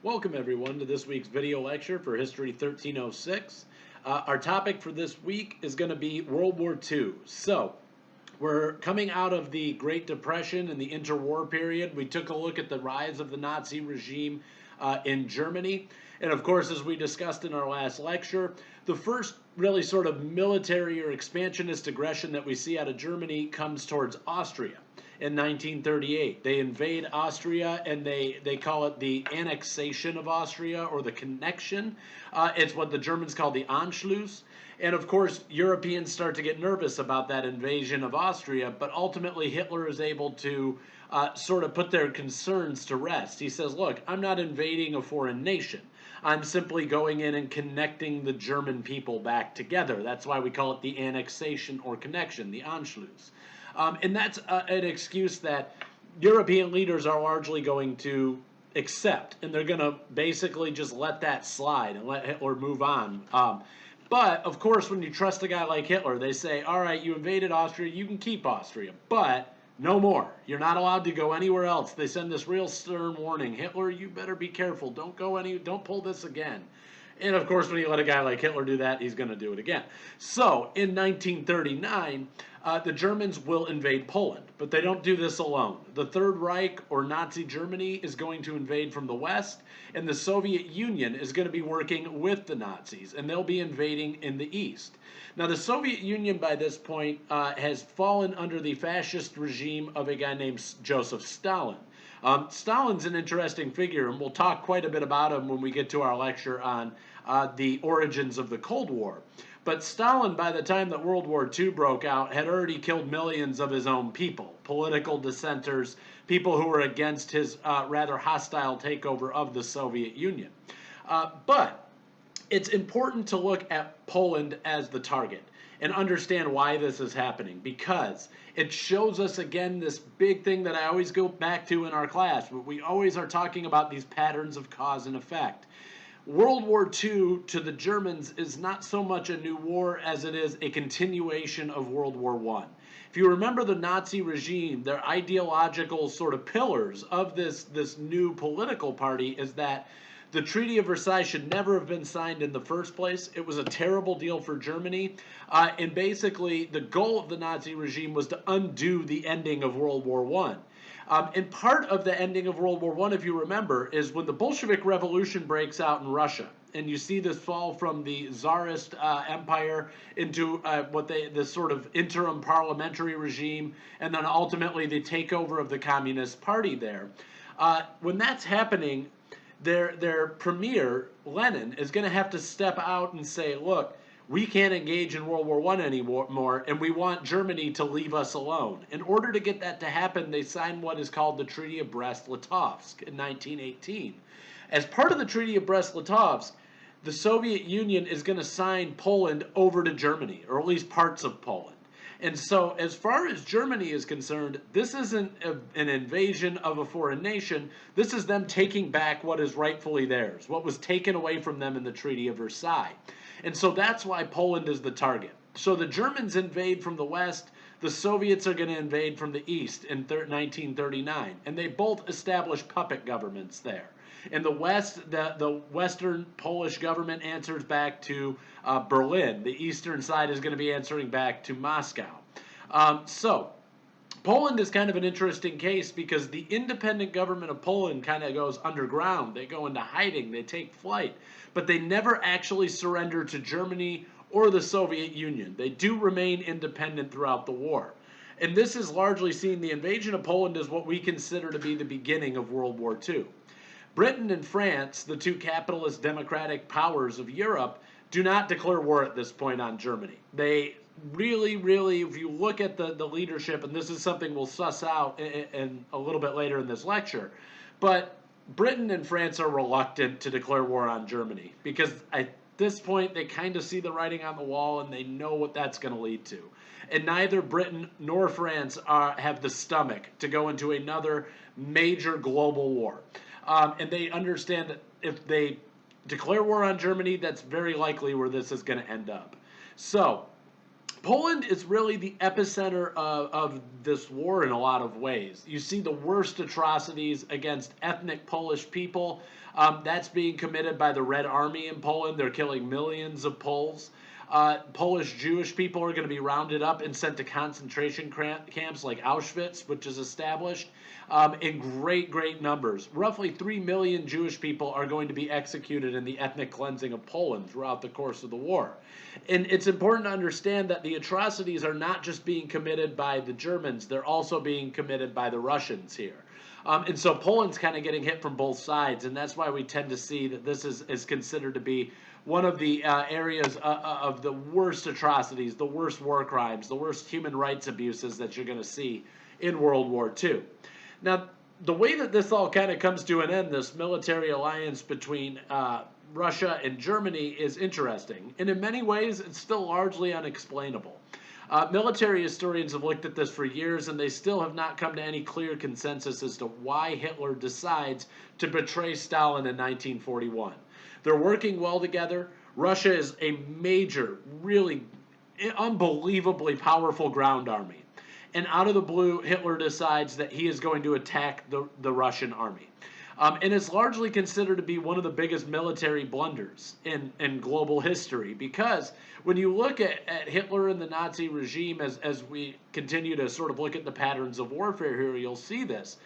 Welcome everyone to this week's video lecture for History 1306. Our topic for this week is going to be World War II. So, we're coming out of the Great Depression and the interwar period. We took a look at the rise of the Nazi regime in Germany. And of course, as we discussed in our last lecture, the first really sort of military or expansionist aggression that we see out of Germany comes towards Austria in 1938. They invade Austria and they call it the annexation of Austria or the connection. It's what the Germans call the Anschluss. And of course, Europeans start to get nervous about that invasion of Austria, but ultimately Hitler is able to sort of put their concerns to rest. He says, look, I'm not invading a foreign nation. I'm simply going in and connecting the German people back together. That's why we call it the annexation or connection, the Anschluss. And that's an excuse that European leaders are largely going to accept, and they're going to basically just let that slide and let Hitler move on. But, of course, when you trust a guy like Hitler, they say, all right, you invaded Austria, you can keep Austria, but no more. You're not allowed to go anywhere else. They send this real stern warning. Hitler, you better be careful. Don't pull this again. And, of course, when you let a guy like Hitler do that, he's going to do it again. So, in 1939, the Germans will invade Poland, but they don't do this alone. The Third Reich, or Nazi Germany, is going to invade from the west, and the Soviet Union is going to be working with the Nazis, and they'll be invading in the east. Now, the Soviet Union, by this point, has fallen under the fascist regime of a guy named Joseph Stalin. Stalin's an interesting figure, and we'll talk quite a bit about him when we get to our lecture on the origins of the Cold War. But Stalin, by the time that World War II broke out, had already killed millions of his own people, political dissenters, people who were against his rather hostile takeover of the Soviet Union. But it's important to look at Poland as the target and understand why this is happening, because it shows us again this big thing that I always go back to in our class. We always are talking about these patterns of cause and effect. World War II to the Germans is not so much a new war as it is a continuation of World War I. If you remember the Nazi regime, their ideological sort of pillars of this new political party is that the Treaty of Versailles should never have been signed in the first place. It was a terrible deal for Germany. And basically, the goal of the Nazi regime was to undo the ending of World War I. And part of the ending of World War I, if you remember, is when the Bolshevik Revolution breaks out in Russia. And you see this fall from the Tsarist empire into this sort of interim parliamentary regime, and then ultimately the takeover of the Communist Party there. When that's happening, their premier, Lenin, is going to have to step out and say, look, we can't engage in World War I anymore, and we want Germany to leave us alone. In order to get that to happen, they signed what is called the Treaty of Brest-Litovsk in 1918. As part of the Treaty of Brest-Litovsk, the Soviet Union is going to sign Poland over to Germany, or at least parts of Poland. And so, as far as Germany is concerned, this isn't an invasion of a foreign nation. This is them taking back what is rightfully theirs, what was taken away from them in the Treaty of Versailles. And so that's why Poland is the target. So the Germans invade from the west, the Soviets are going to invade from the east in 1939, and they both establish puppet governments there. In the west, the western Polish government answers back to Berlin. The eastern side is going to be answering back to Moscow. So Poland is kind of an interesting case because the independent government of Poland kind of goes underground. They go into hiding. They take flight. But they never actually surrender to Germany or the Soviet Union. They do remain independent throughout the war. And this is largely seen, the invasion of Poland as what we consider to be the beginning of World War II. Britain and France, the two capitalist democratic powers of Europe, do not declare war at this point on Germany. They really, if you look at the leadership, and this is something we'll suss out in a little bit later in this lecture, but Britain and France are reluctant to declare war on Germany because at this point they kind of see the writing on the wall and they know what that's going to lead to. And neither Britain nor France have the stomach to go into another major global war. And they understand that if they declare war on Germany, that's very likely where this is going to end up. So Poland is really the epicenter of this war in a lot of ways. You see the worst atrocities against ethnic Polish people. That's being committed by the Red Army in Poland. They're killing millions of Poles. Polish Jewish people are going to be rounded up and sent to concentration camps like Auschwitz, which is established, in great numbers. Roughly 3 million Jewish people are going to be executed in the ethnic cleansing of Poland throughout the course of the war. And it's important to understand that the atrocities are not just being committed by the Germans, they're also being committed by the Russians here. And so Poland's kind of getting hit from both sides, and that's why we tend to see that this is considered to be one of the areas of the worst atrocities, the worst war crimes, the worst human rights abuses that you're going to see in World War II. Now, the way that this all kind of comes to an end, this military alliance between Russia and Germany, is interesting. And in many ways, it's still largely unexplainable. Military historians have looked at this for years, and they still have not come to any clear consensus as to why Hitler decides to betray Stalin in 1941. They're working well together. Russia is a major, really unbelievably powerful ground army. And out of the blue, Hitler decides that he is going to attack the Russian army. And it's largely considered to be one of the biggest military blunders in global history, because when you look at Hitler and the Nazi regime, as we continue to sort of look at the patterns of warfare here, you'll see this.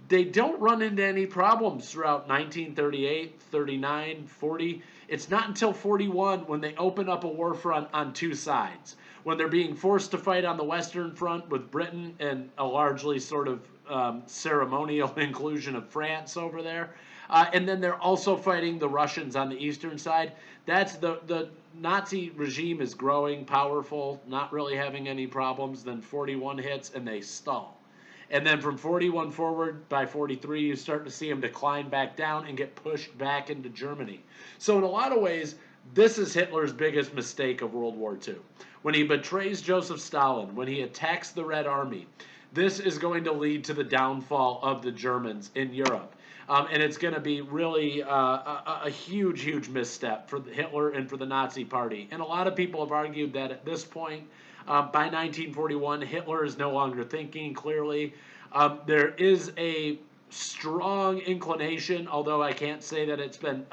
They don't run into any problems throughout 1938, 39, 40. It's not until 41 when they open up a war front on two sides, when they're being forced to fight on the Western Front with Britain and a largely sort of ceremonial inclusion of France over there. And then they're also fighting the Russians on the eastern side. That's the Nazi regime is growing, powerful, not really having any problems. Then 41 hits and they stall. And then from 41 forward, by 43, you start to see them decline back down and get pushed back into Germany. So in a lot of ways, this is Hitler's biggest mistake of World War II. When he betrays Joseph Stalin, when he attacks the Red Army, this is going to lead to the downfall of the Germans in Europe. And it's going to be really a huge misstep for Hitler and for the Nazi Party. And a lot of people have argued that at this point, by 1941, Hitler is no longer thinking clearly. There is a strong inclination, although I can't say that it's been,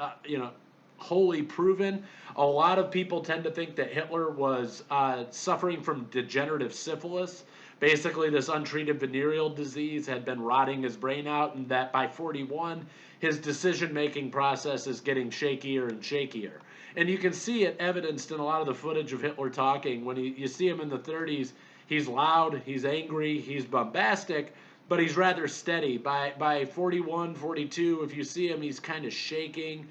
wholly proven. A lot of people tend to think that Hitler was suffering from degenerative syphilis. Basically, this untreated venereal disease had been rotting his brain out, and that by 41, his decision-making process is getting shakier and shakier. And you can see it evidenced in a lot of the footage of Hitler talking. When you see him in the 30s, he's loud, he's angry, he's bombastic, but he's rather steady. By 41, 42, if you see him, he's kind of shaking.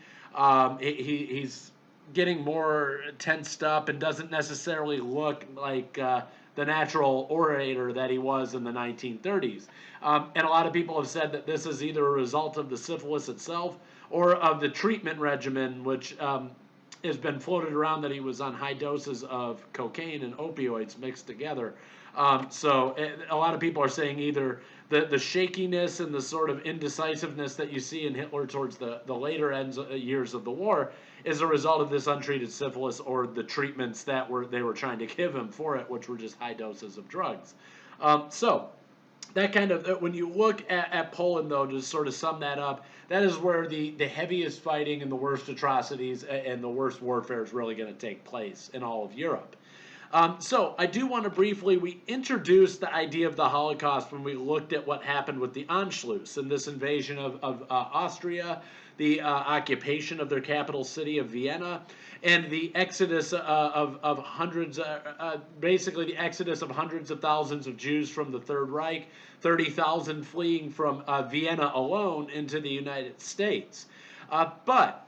He's getting more tensed up and doesn't necessarily look like the natural orator that he was in the 1930s. And a lot of people have said that this is either a result of the syphilis itself or of the treatment regimen, which has been floated around that he was on high doses of cocaine and opioids mixed together. So a lot of people are saying either the shakiness and the sort of indecisiveness that you see in Hitler towards the later years of the war is a result of this untreated syphilis or the treatments that they were trying to give him for it, which were just high doses of drugs. So that kind of, when you look at Poland, though, to sort of sum that up, that is where the heaviest fighting and the worst atrocities and the worst warfare is really going to take place in all of Europe. So I do want to we introduced the idea of the Holocaust when we looked at what happened with the Anschluss and this invasion of Austria, the occupation of their capital city of Vienna, and the exodus of hundreds, basically the exodus of hundreds of thousands of Jews from the Third Reich, 30,000 fleeing from Vienna alone into the United States. But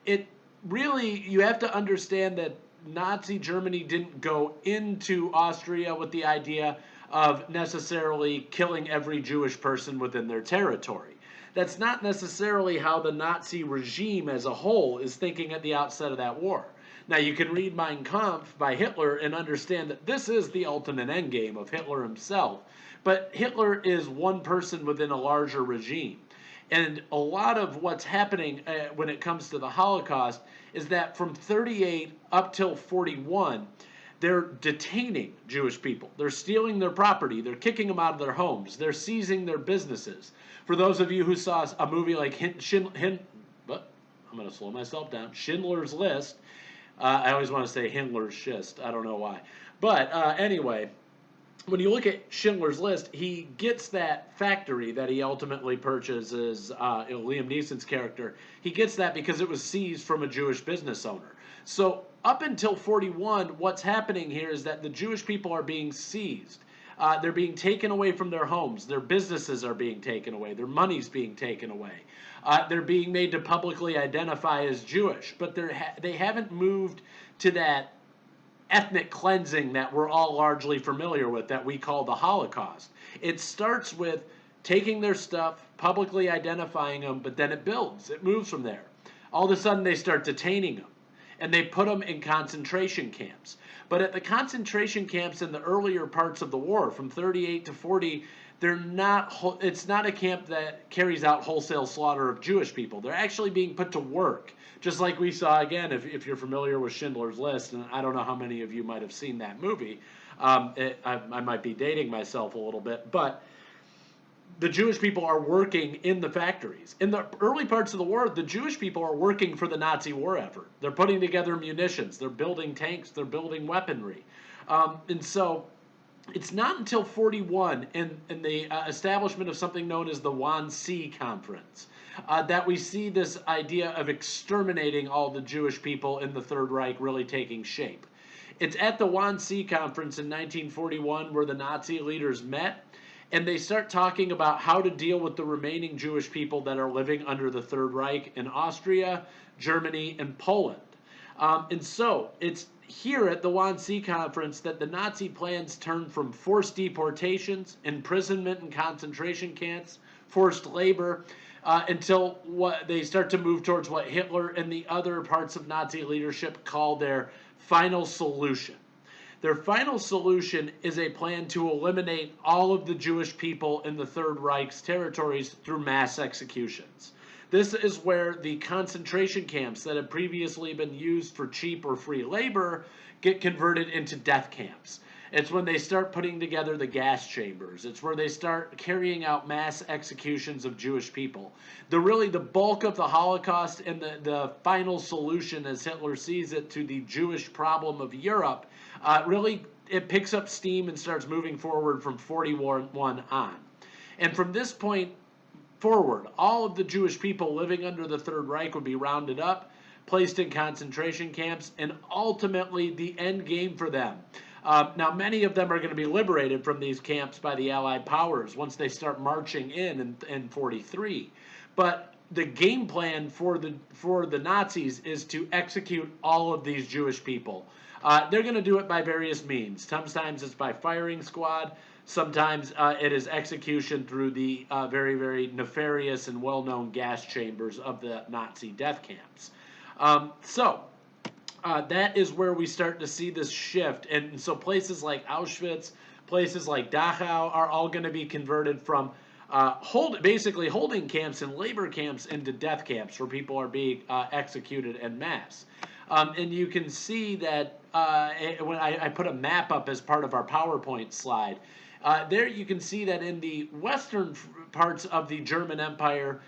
it really, you have to understand that Nazi Germany didn't go into Austria with the idea of necessarily killing every Jewish person within their territory. That's not necessarily how the Nazi regime as a whole is thinking at the outset of that war. Now, you can read Mein Kampf by Hitler and understand that this is the ultimate endgame of Hitler himself. But Hitler is one person within a larger regime. And a lot of what's happening when it comes to the Holocaust is that from 38 up till 41, they're detaining Jewish people. They're stealing their property. They're kicking them out of their homes. They're seizing their businesses. For those of you who saw a movie like but I'm going to slow myself down, Schindler's List. I always want to say Himmler's Schist. I don't know why. But anyway, when you look at Schindler's List, he gets that factory that he ultimately purchases, Liam Neeson's character. He gets that because it was seized from a Jewish business owner. So up until 41, what's happening here is that the Jewish people are being seized. They're being taken away from their homes. Their businesses are being taken away. Their money's being taken away. They're being made to publicly identify as Jewish, but they haven't moved to that ethnic cleansing that we're all largely familiar with, that we call the Holocaust. It starts with taking their stuff, publicly identifying them, but then it builds. It moves from there. All of a sudden, they start detaining them, and they put them in concentration camps. But at the concentration camps in the earlier parts of the war, from 38 to 40, it's not a camp that carries out wholesale slaughter of Jewish people. They're actually being put to work, just like we saw, again, if you're familiar with Schindler's List, and I don't know how many of you might have seen that movie. I might be dating myself a little bit, but the Jewish people are working in the factories. In the early parts of the war, the Jewish people are working for the Nazi war effort. They're putting together munitions. They're building tanks. They're building weaponry. And so it's not until 41 in the establishment of something known as the Wannsee Conference that we see this idea of exterminating all the Jewish people in the Third Reich really taking shape. It's at the Wannsee Conference in 1941 where the Nazi leaders met, and they start talking about how to deal with the remaining Jewish people that are living under the Third Reich in Austria, Germany, and Poland. And so it's here at the Wannsee Conference that the Nazi plans turn from forced deportations, imprisonment in concentration camps, forced labor, until they start to move towards what Hitler and the other parts of Nazi leadership call their final solution. Their final solution is a plan to eliminate all of the Jewish people in the Third Reich's territories through mass executions. This is where the concentration camps that had previously been used for cheap or free labor get converted into death camps. It's when they start putting together the gas chambers. It's where they start carrying out mass executions of Jewish people. The bulk of the Holocaust and the final solution, as Hitler sees it, to the Jewish problem of Europe, it picks up steam and starts moving forward from 41 on. And from this point forward, all of the Jewish people living under the Third Reich would be rounded up, placed in concentration camps, and ultimately the end game for them. Now, many of them are going to be liberated from these camps by the Allied powers once they start marching in 43. But the game plan for the Nazis is to execute all of these Jewish people. They're going to do it by various means. Sometimes it's by firing squad. Sometimes it is execution through the very, very nefarious and well-known gas chambers of the Nazi death camps. That is where we start to see this shift. And so places like Auschwitz, places like Dachau are all going to be converted from basically holding camps and labor camps into death camps where people are being executed en masse. And you can see that when I put a map up as part of our PowerPoint slide, there you can see that in the western parts of the German Empire,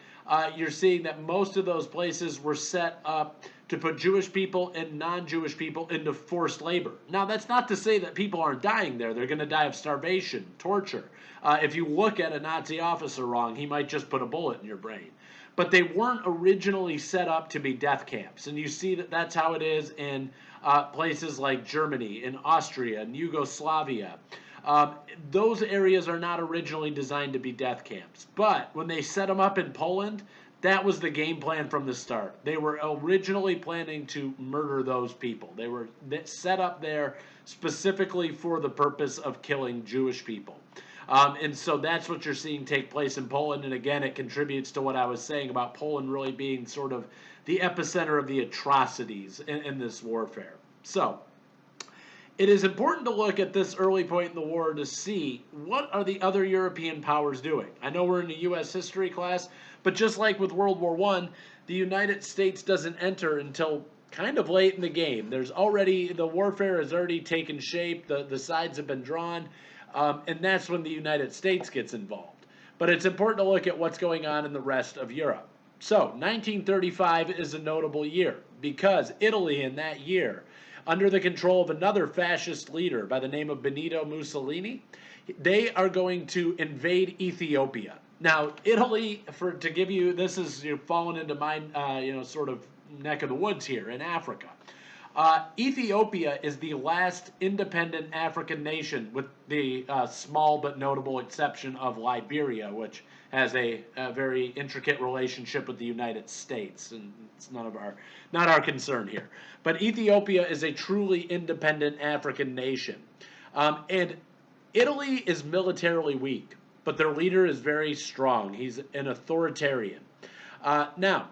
you're seeing that most of those places were set up to put Jewish people and non-Jewish people into forced labor. Now, that's not to say that people aren't dying there. They're going to die of starvation, torture. If you look at a Nazi officer wrong, he might just put a bullet in your brain. But they weren't originally set up to be death camps. And you see that that's how it is in places like Germany, in Austria, and Yugoslavia. Those areas are not originally designed to be death camps. But when they set them up in Poland, that was the game plan from the start. They were originally planning to murder those people. They were set up there specifically for the purpose of killing Jewish people. And so that's what you're seeing take place in Poland. And again, it contributes to what I was saying about Poland really being sort of the epicenter of the atrocities in this warfare. So it is important to look at this early point in the war to see what are the other European powers doing. I know we're in a U.S. history class, but just like with World War I, the United States doesn't enter until kind of late in the game. The warfare has already taken shape. The sides have been drawn, and that's when the United States gets involved. But it's important to look at what's going on in the rest of Europe. So 1935 is a notable year because Italy in that year, under the control of another fascist leader by the name of Benito Mussolini, they are going to invade Ethiopia. Now, Italy, to give you, this is, you're falling into my, sort of neck of the woods here in Africa. Ethiopia is the last independent African nation, with the small but notable exception of Liberia, which has a very intricate relationship with the United States, and it's not our concern here. But Ethiopia is a truly independent African nation, and Italy is militarily weak, but their leader is very strong. He's an authoritarian. Now,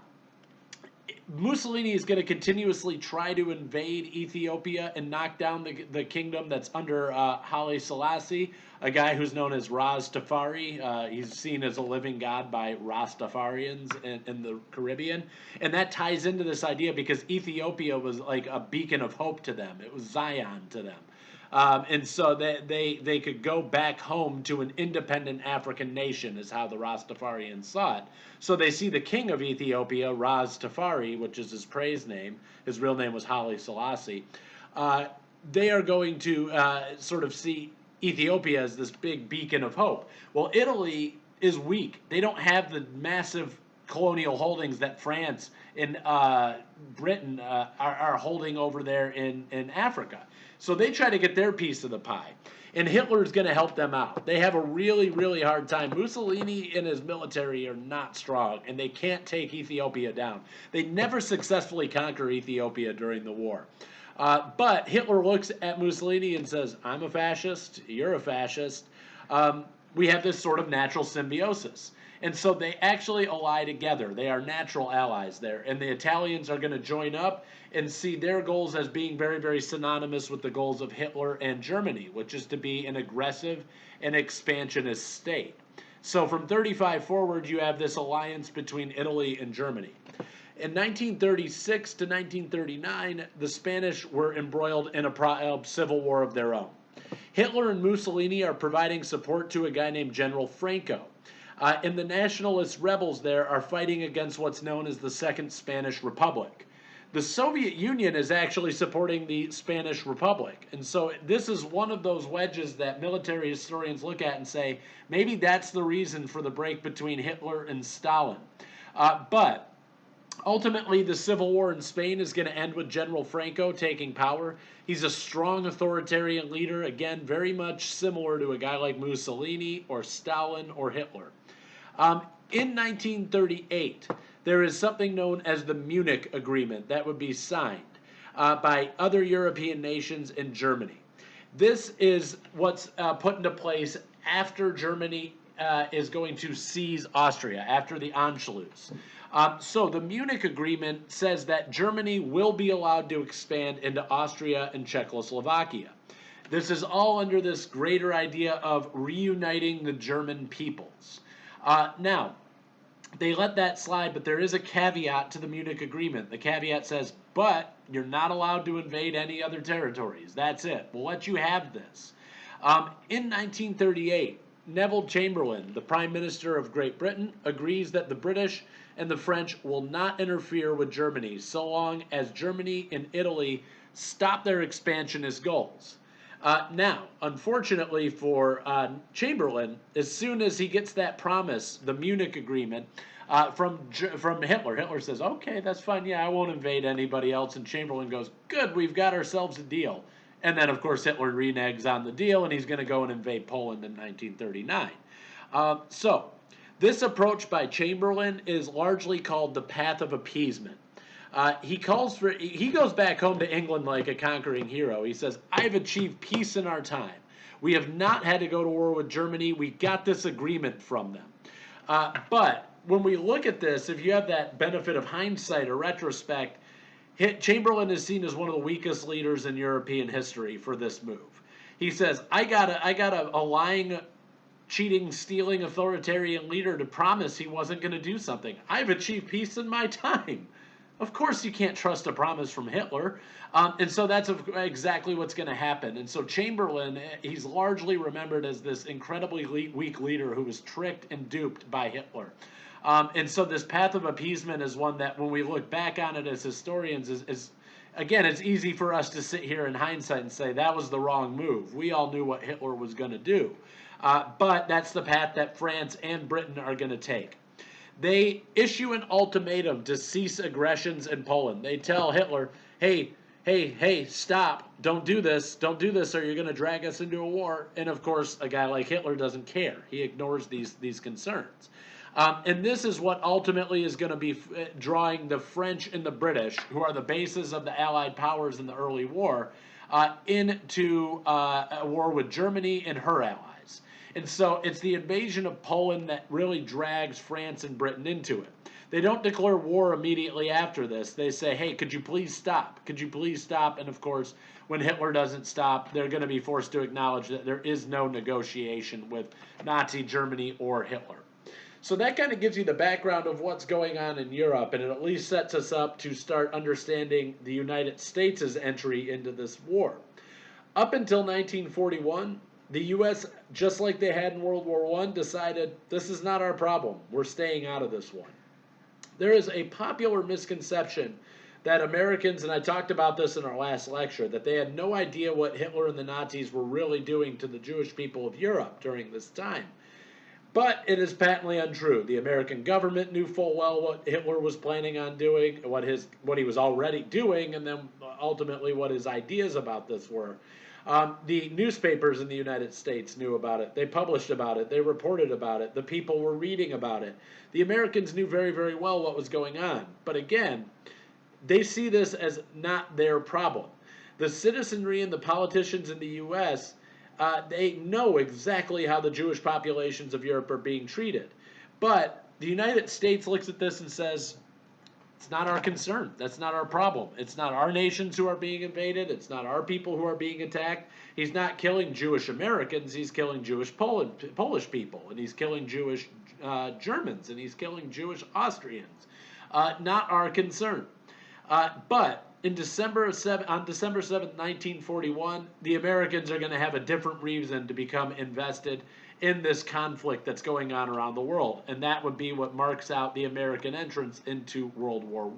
Mussolini is going to continuously try to invade Ethiopia and knock down the kingdom that's under Haile Selassie, a guy who's known as Rastafari. He's seen as a living god by Rastafarians in the Caribbean. And that ties into this idea because Ethiopia was like a beacon of hope to them. It was Zion to them. And so they could go back home to an independent African nation, is how the Rastafarians saw it. So they see the king of Ethiopia, Rastafari, which is his praise name. His real name was Haile Selassie. They are going to sort of see Ethiopia as this big beacon of hope. Well, Italy is weak. They don't have the massive colonial holdings that France and Britain are holding over there in Africa. So they try to get their piece of the pie. And Hitler's going to help them out. They have a really, really hard time. Mussolini and his military are not strong, and they can't take Ethiopia down. They never successfully conquer Ethiopia during the war. But Hitler looks at Mussolini and says, I'm a fascist, you're a fascist. We have this sort of natural symbiosis. And so they actually ally together. They are natural allies there. And the Italians are going to join up and see their goals as being very, very synonymous with the goals of Hitler and Germany, which is to be an aggressive and expansionist state. So from 35 forward, you have this alliance between Italy and Germany. In 1936 to 1939, the Spanish were embroiled in a civil war of their own. Hitler and Mussolini are providing support to a guy named General Franco. And the nationalist rebels there are fighting against what's known as the Second Spanish Republic. The Soviet Union is actually supporting the Spanish Republic. And so this is one of those wedges that military historians look at and say, maybe that's the reason for the break between Hitler and Stalin. But ultimately, the civil war in Spain is going to end with General Franco taking power. He's a strong authoritarian leader, again, very much similar to a guy like Mussolini or Stalin or Hitler. In 1938, there is something known as the Munich Agreement that would be signed by other European nations and Germany. This is what's put into place after Germany is going to seize Austria, after the Anschluss. So the Munich Agreement says that Germany will be allowed to expand into Austria and Czechoslovakia. This is all under this greater idea of reuniting the German peoples. Now, they let that slide, but there is a caveat to the Munich Agreement. The caveat says, but you're not allowed to invade any other territories. That's it. We'll let you have this. In 1938, Neville Chamberlain, the Prime Minister of Great Britain, agrees that the British and the French will not interfere with Germany so long as Germany and Italy stop their expansionist goals. Now, unfortunately for Chamberlain, as soon as he gets that promise, the Munich Agreement, from Hitler, Hitler says, okay, that's fine, yeah, I won't invade anybody else, and Chamberlain goes, good, we've got ourselves a deal. And then, of course, Hitler reneges on the deal, and he's going to go and invade Poland in 1939. So, this approach by Chamberlain is largely called the path of appeasement. He goes back home to England like a conquering hero. He says, I've achieved peace in our time. We have not had to go to war with Germany. We got this agreement from them. But when we look at this, if you have that benefit of hindsight or retrospect, Chamberlain is seen as one of the weakest leaders in European history for this move. He says, I got a lying, cheating, stealing authoritarian leader to promise he wasn't going to do something. I've achieved peace in my time. Of course, you can't trust a promise from Hitler. And so that's exactly what's going to happen. And so Chamberlain, he's largely remembered as this incredibly weak leader who was tricked and duped by Hitler. And so this path of appeasement is one that, when we look back on it as historians, is again, it's easy for us to sit here in hindsight and say that was the wrong move. We all knew what Hitler was going to do. But that's the path that France and Britain are going to take. They issue an ultimatum to cease aggressions in Poland. They tell Hitler, hey, stop. Don't do this, or you're going to drag us into a war. And of course, a guy like Hitler doesn't care. He ignores these concerns. And this is what ultimately is going to be drawing the French and the British, who are the bases of the Allied powers in the early war, into a war with Germany and her allies. And so it's the invasion of Poland that really drags France and Britain into it. They don't declare war immediately after this. They say, hey, could you please stop? Could you please stop? And of course, when Hitler doesn't stop, they're going to be forced to acknowledge that there is no negotiation with Nazi Germany or Hitler. So that kind of gives you the background of what's going on in Europe, and it at least sets us up to start understanding the United States' entry into this war. Up until 1941, the U.S., just like they had in World War I, decided this is not our problem. We're staying out of this one. There is a popular misconception that Americans, and I talked about this in our last lecture, that they had no idea what Hitler and the Nazis were really doing to the Jewish people of Europe during this time. But it is patently untrue. The American government knew full well what Hitler was planning on doing, what he was already doing, and then ultimately what his ideas about this were. The newspapers in the United States knew about it. They published about it. They reported about it. The people were reading about it. The Americans knew very, very well what was going on. But again, they see this as not their problem. The citizenry and the politicians in the U.S., they know exactly how the Jewish populations of Europe are being treated. But the United States looks at this and says, it's not our concern. That's not our problem. It's not our nations who are being invaded. It's not our people who are being attacked. He's not killing Jewish Americans. He's killing Jewish Polish people. And he's killing Jewish Germans. And he's killing Jewish Austrians. Not our concern. But on December 7, 1941, the Americans are going to have a different reason to become invested in this conflict that's going on around the world. And that would be what marks out the American entrance into World War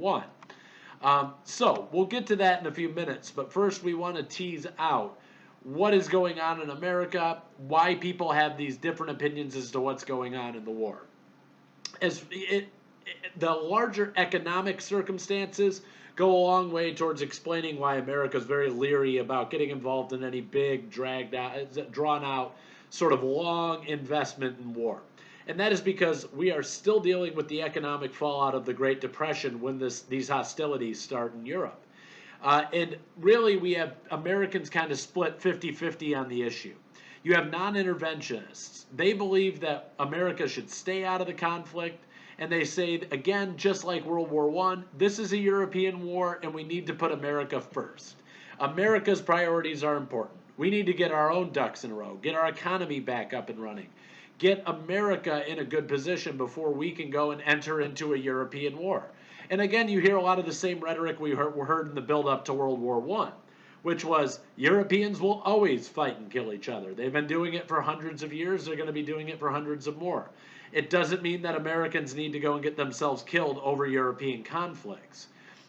I. So we'll get to that in a few minutes. But first, we want to tease out what is going on in America, why people have these different opinions as to what's going on in the war. The larger economic circumstances go a long way towards explaining why America is very leery about getting involved in any big, drawn out, sort of long investment in war. And that is because we are still dealing with the economic fallout of the Great Depression when these hostilities start in Europe. And really, we have Americans kind of split 50-50 on the issue. You have non-interventionists. They believe that America should stay out of the conflict. And they say, again, just like World War I, this is a European war, and we need to put America first. America's priorities are important. We need to get our own ducks in a row, get our economy back up and running, get America in a good position before we can go and enter into a European war. And again, you hear a lot of the same rhetoric we heard in the build-up to World War I, which was Europeans will always fight and kill each other. They've been doing it for hundreds of years. They're going to be doing it for hundreds of more. It doesn't mean that Americans need to go and get themselves killed over European conflicts.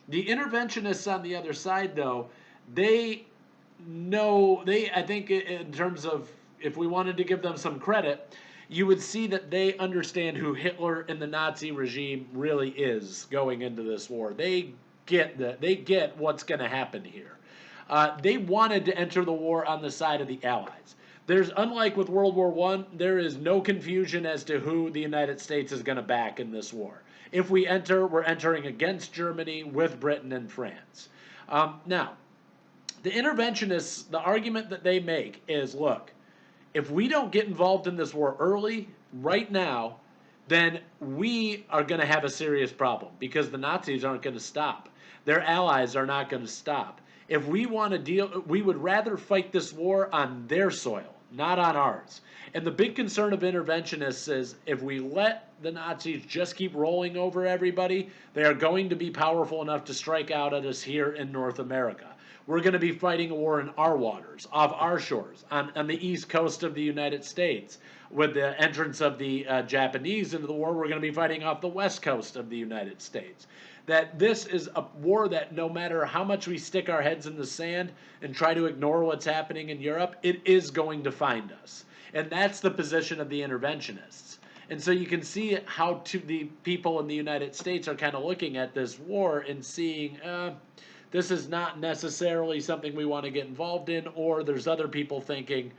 The interventionists on the other side, though, I think in terms of, if we wanted to give them some credit, you would see that they understand who Hitler and the Nazi regime really is going into this war. They get what's going to happen here. They wanted to enter the war on the side of the Allies. Unlike with World War I, there is no confusion as to who the United States is going to back in this war. If we enter, we're entering against Germany with Britain and France. Now, the interventionists, the argument that they make is, look, if we don't get involved in this war early, right now, then we are going to have a serious problem because the Nazis aren't going to stop. Their allies are not going to stop. If we want to deal, we would rather fight this war on their soil, not on ours. And the big concern of interventionists is if we let the Nazis just keep rolling over everybody, they are going to be powerful enough to strike out at us here in North America. We're going to be fighting a war in our waters, off our shores, on the east coast of the United States. With the entrance of the Japanese into the war, we're going to be fighting off the west coast of the United States. That this is a war that no matter how much we stick our heads in the sand and try to ignore what's happening in Europe, it is going to find us. And that's the position of the interventionists. And so you can see how the people in the United States are kind of looking at this war and seeing, this is not necessarily something we want to get involved in, or there's other people thinking,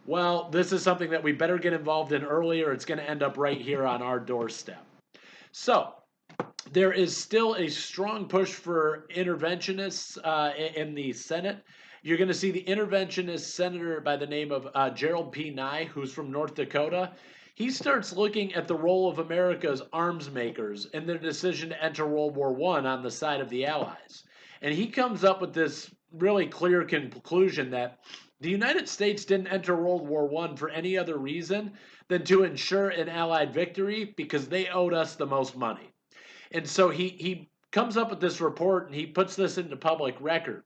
well, this is something that we better get involved in earlier. It's going to end up right here on our doorstep. So there is still a strong push for interventionists in the Senate. You're going to see the interventionist senator by the name of Gerald P. Nye, who's from North Dakota. He starts looking at the role of America's arms makers in their decision to enter World War I on the side of the Allies. And he comes up with this really clear conclusion that the United States didn't enter World War I for any other reason than to ensure an Allied victory because they owed us the most money. And so he comes up with this report and he puts this into public record.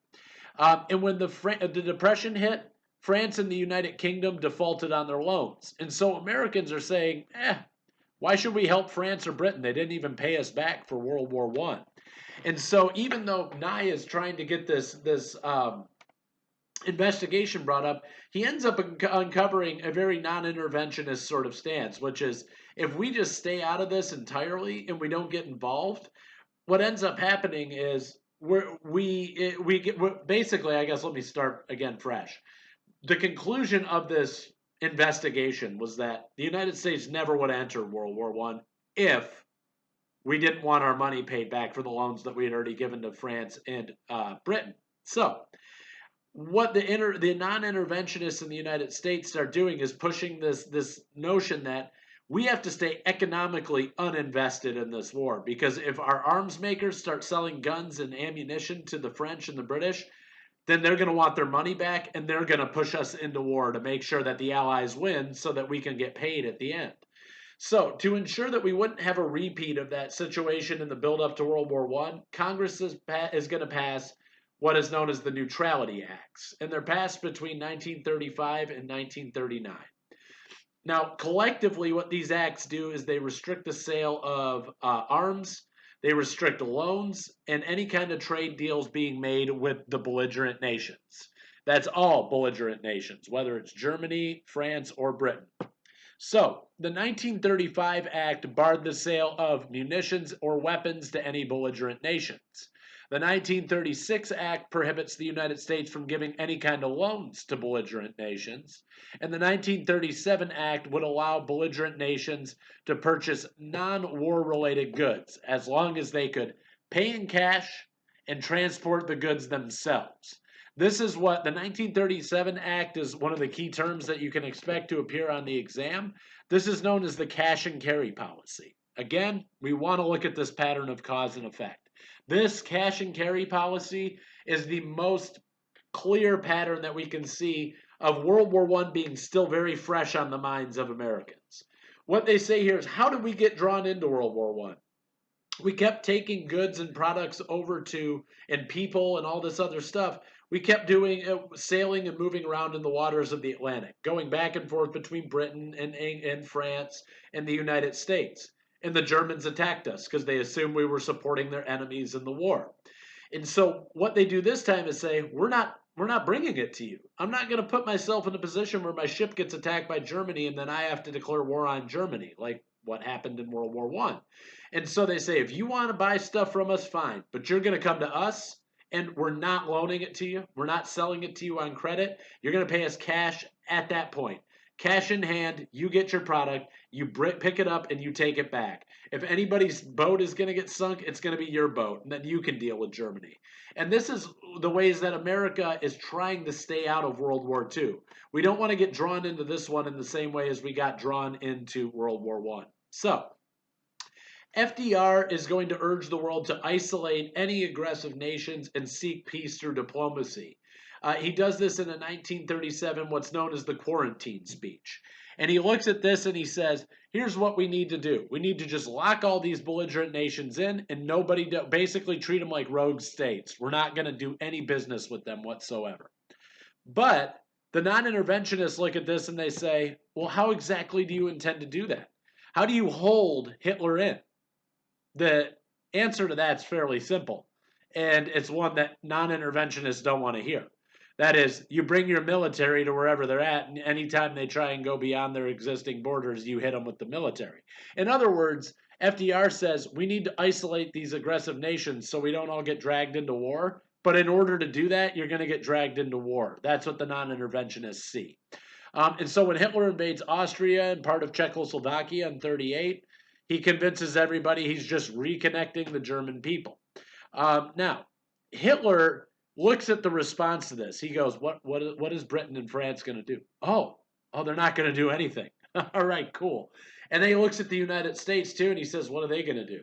And when the Depression hit, France and the United Kingdom defaulted on their loans. And so Americans are saying, why should we help France or Britain? They didn't even pay us back for World War I. And so even though Nye is trying to get this investigation brought up, he ends up uncovering a very non-interventionist sort of stance, which is if we just stay out of this entirely and we don't get involved, what ends up happening is we get basically, I guess, let me start again fresh. The conclusion of this investigation was that the United States never would enter World War I if we didn't want our money paid back for the loans that we had already given to France and Britain. So what the non-interventionists in the United States start doing is pushing this notion that we have to stay economically uninvested in this war, because if our arms makers start selling guns and ammunition to the French and the British, then they're going to want their money back and they're going to push us into war to make sure that the Allies win so that we can get paid at the end. So to ensure that we wouldn't have a repeat of that situation in the build-up to World War I, Congress is going to pass what is known as the Neutrality Acts, and they're passed between 1935 and 1939. Now, collectively, what these acts do is they restrict the sale of arms, they restrict loans, and any kind of trade deals being made with the belligerent nations. That's all belligerent nations, whether it's Germany, France, or Britain. So, the 1935 Act barred the sale of munitions or weapons to any belligerent nations. The 1936 Act prohibits the United States from giving any kind of loans to belligerent nations, and the 1937 Act would allow belligerent nations to purchase non-war related goods as long as they could pay in cash and transport the goods themselves. This is what the 1937 Act is, one of the key terms that you can expect to appear on the exam. This is known as the cash and carry policy. Again, we want to look at this pattern of cause and effect. This cash and carry policy is the most clear pattern that we can see of World War I being still very fresh on the minds of Americans. What they say here is, how did we get drawn into World War I? We kept taking goods and products over to, and people and all this other stuff. We kept doing sailing and moving around in the waters of the Atlantic, going back and forth between Britain and France and the United States. And the Germans attacked us because they assumed we were supporting their enemies in the war. And so what they do this time is say, we're not bringing it to you. I'm not going to put myself in a position where my ship gets attacked by Germany and then I have to declare war on Germany, like what happened in World War I. And so they say, if you want to buy stuff from us, fine, but you're going to come to us and we're not loaning it to you. We're not selling it to you on credit. You're going to pay us cash at that point. Cash in hand, you get your product, you pick it up, and you take it back. If anybody's boat is going to get sunk, it's going to be your boat, and then you can deal with Germany. And this is the ways that America is trying to stay out of World War II. We don't want to get drawn into this one in the same way as we got drawn into World War I. So, FDR is going to urge the world to isolate any aggressive nations and seek peace through diplomacy. He does this in a 1937, what's known as the quarantine speech. And he looks at this and he says, here's what we need to do. We need to just lock all these belligerent nations in and basically treat them like rogue states. We're not going to do any business with them whatsoever. But the non-interventionists look at this and they say, well, how exactly do you intend to do that? How do you hold Hitler in? The answer to that's fairly simple, and it's one that non-interventionists don't want to hear. That is, you bring your military to wherever they're at, and anytime they try and go beyond their existing borders, you hit them with the military. In other words, FDR says we need to isolate these aggressive nations so we don't all get dragged into war. But in order to do that, you're going to get dragged into war. That's what the non-interventionists see. And so when Hitler invades Austria and part of Czechoslovakia in 38, he convinces everybody he's just reconnecting the German people. Now, Hitler looks at the response to this. He goes, what is Britain and France going to do? Oh, they're not going to do anything. All right, cool. And then he looks at the United States too, and he says, what are they going to do?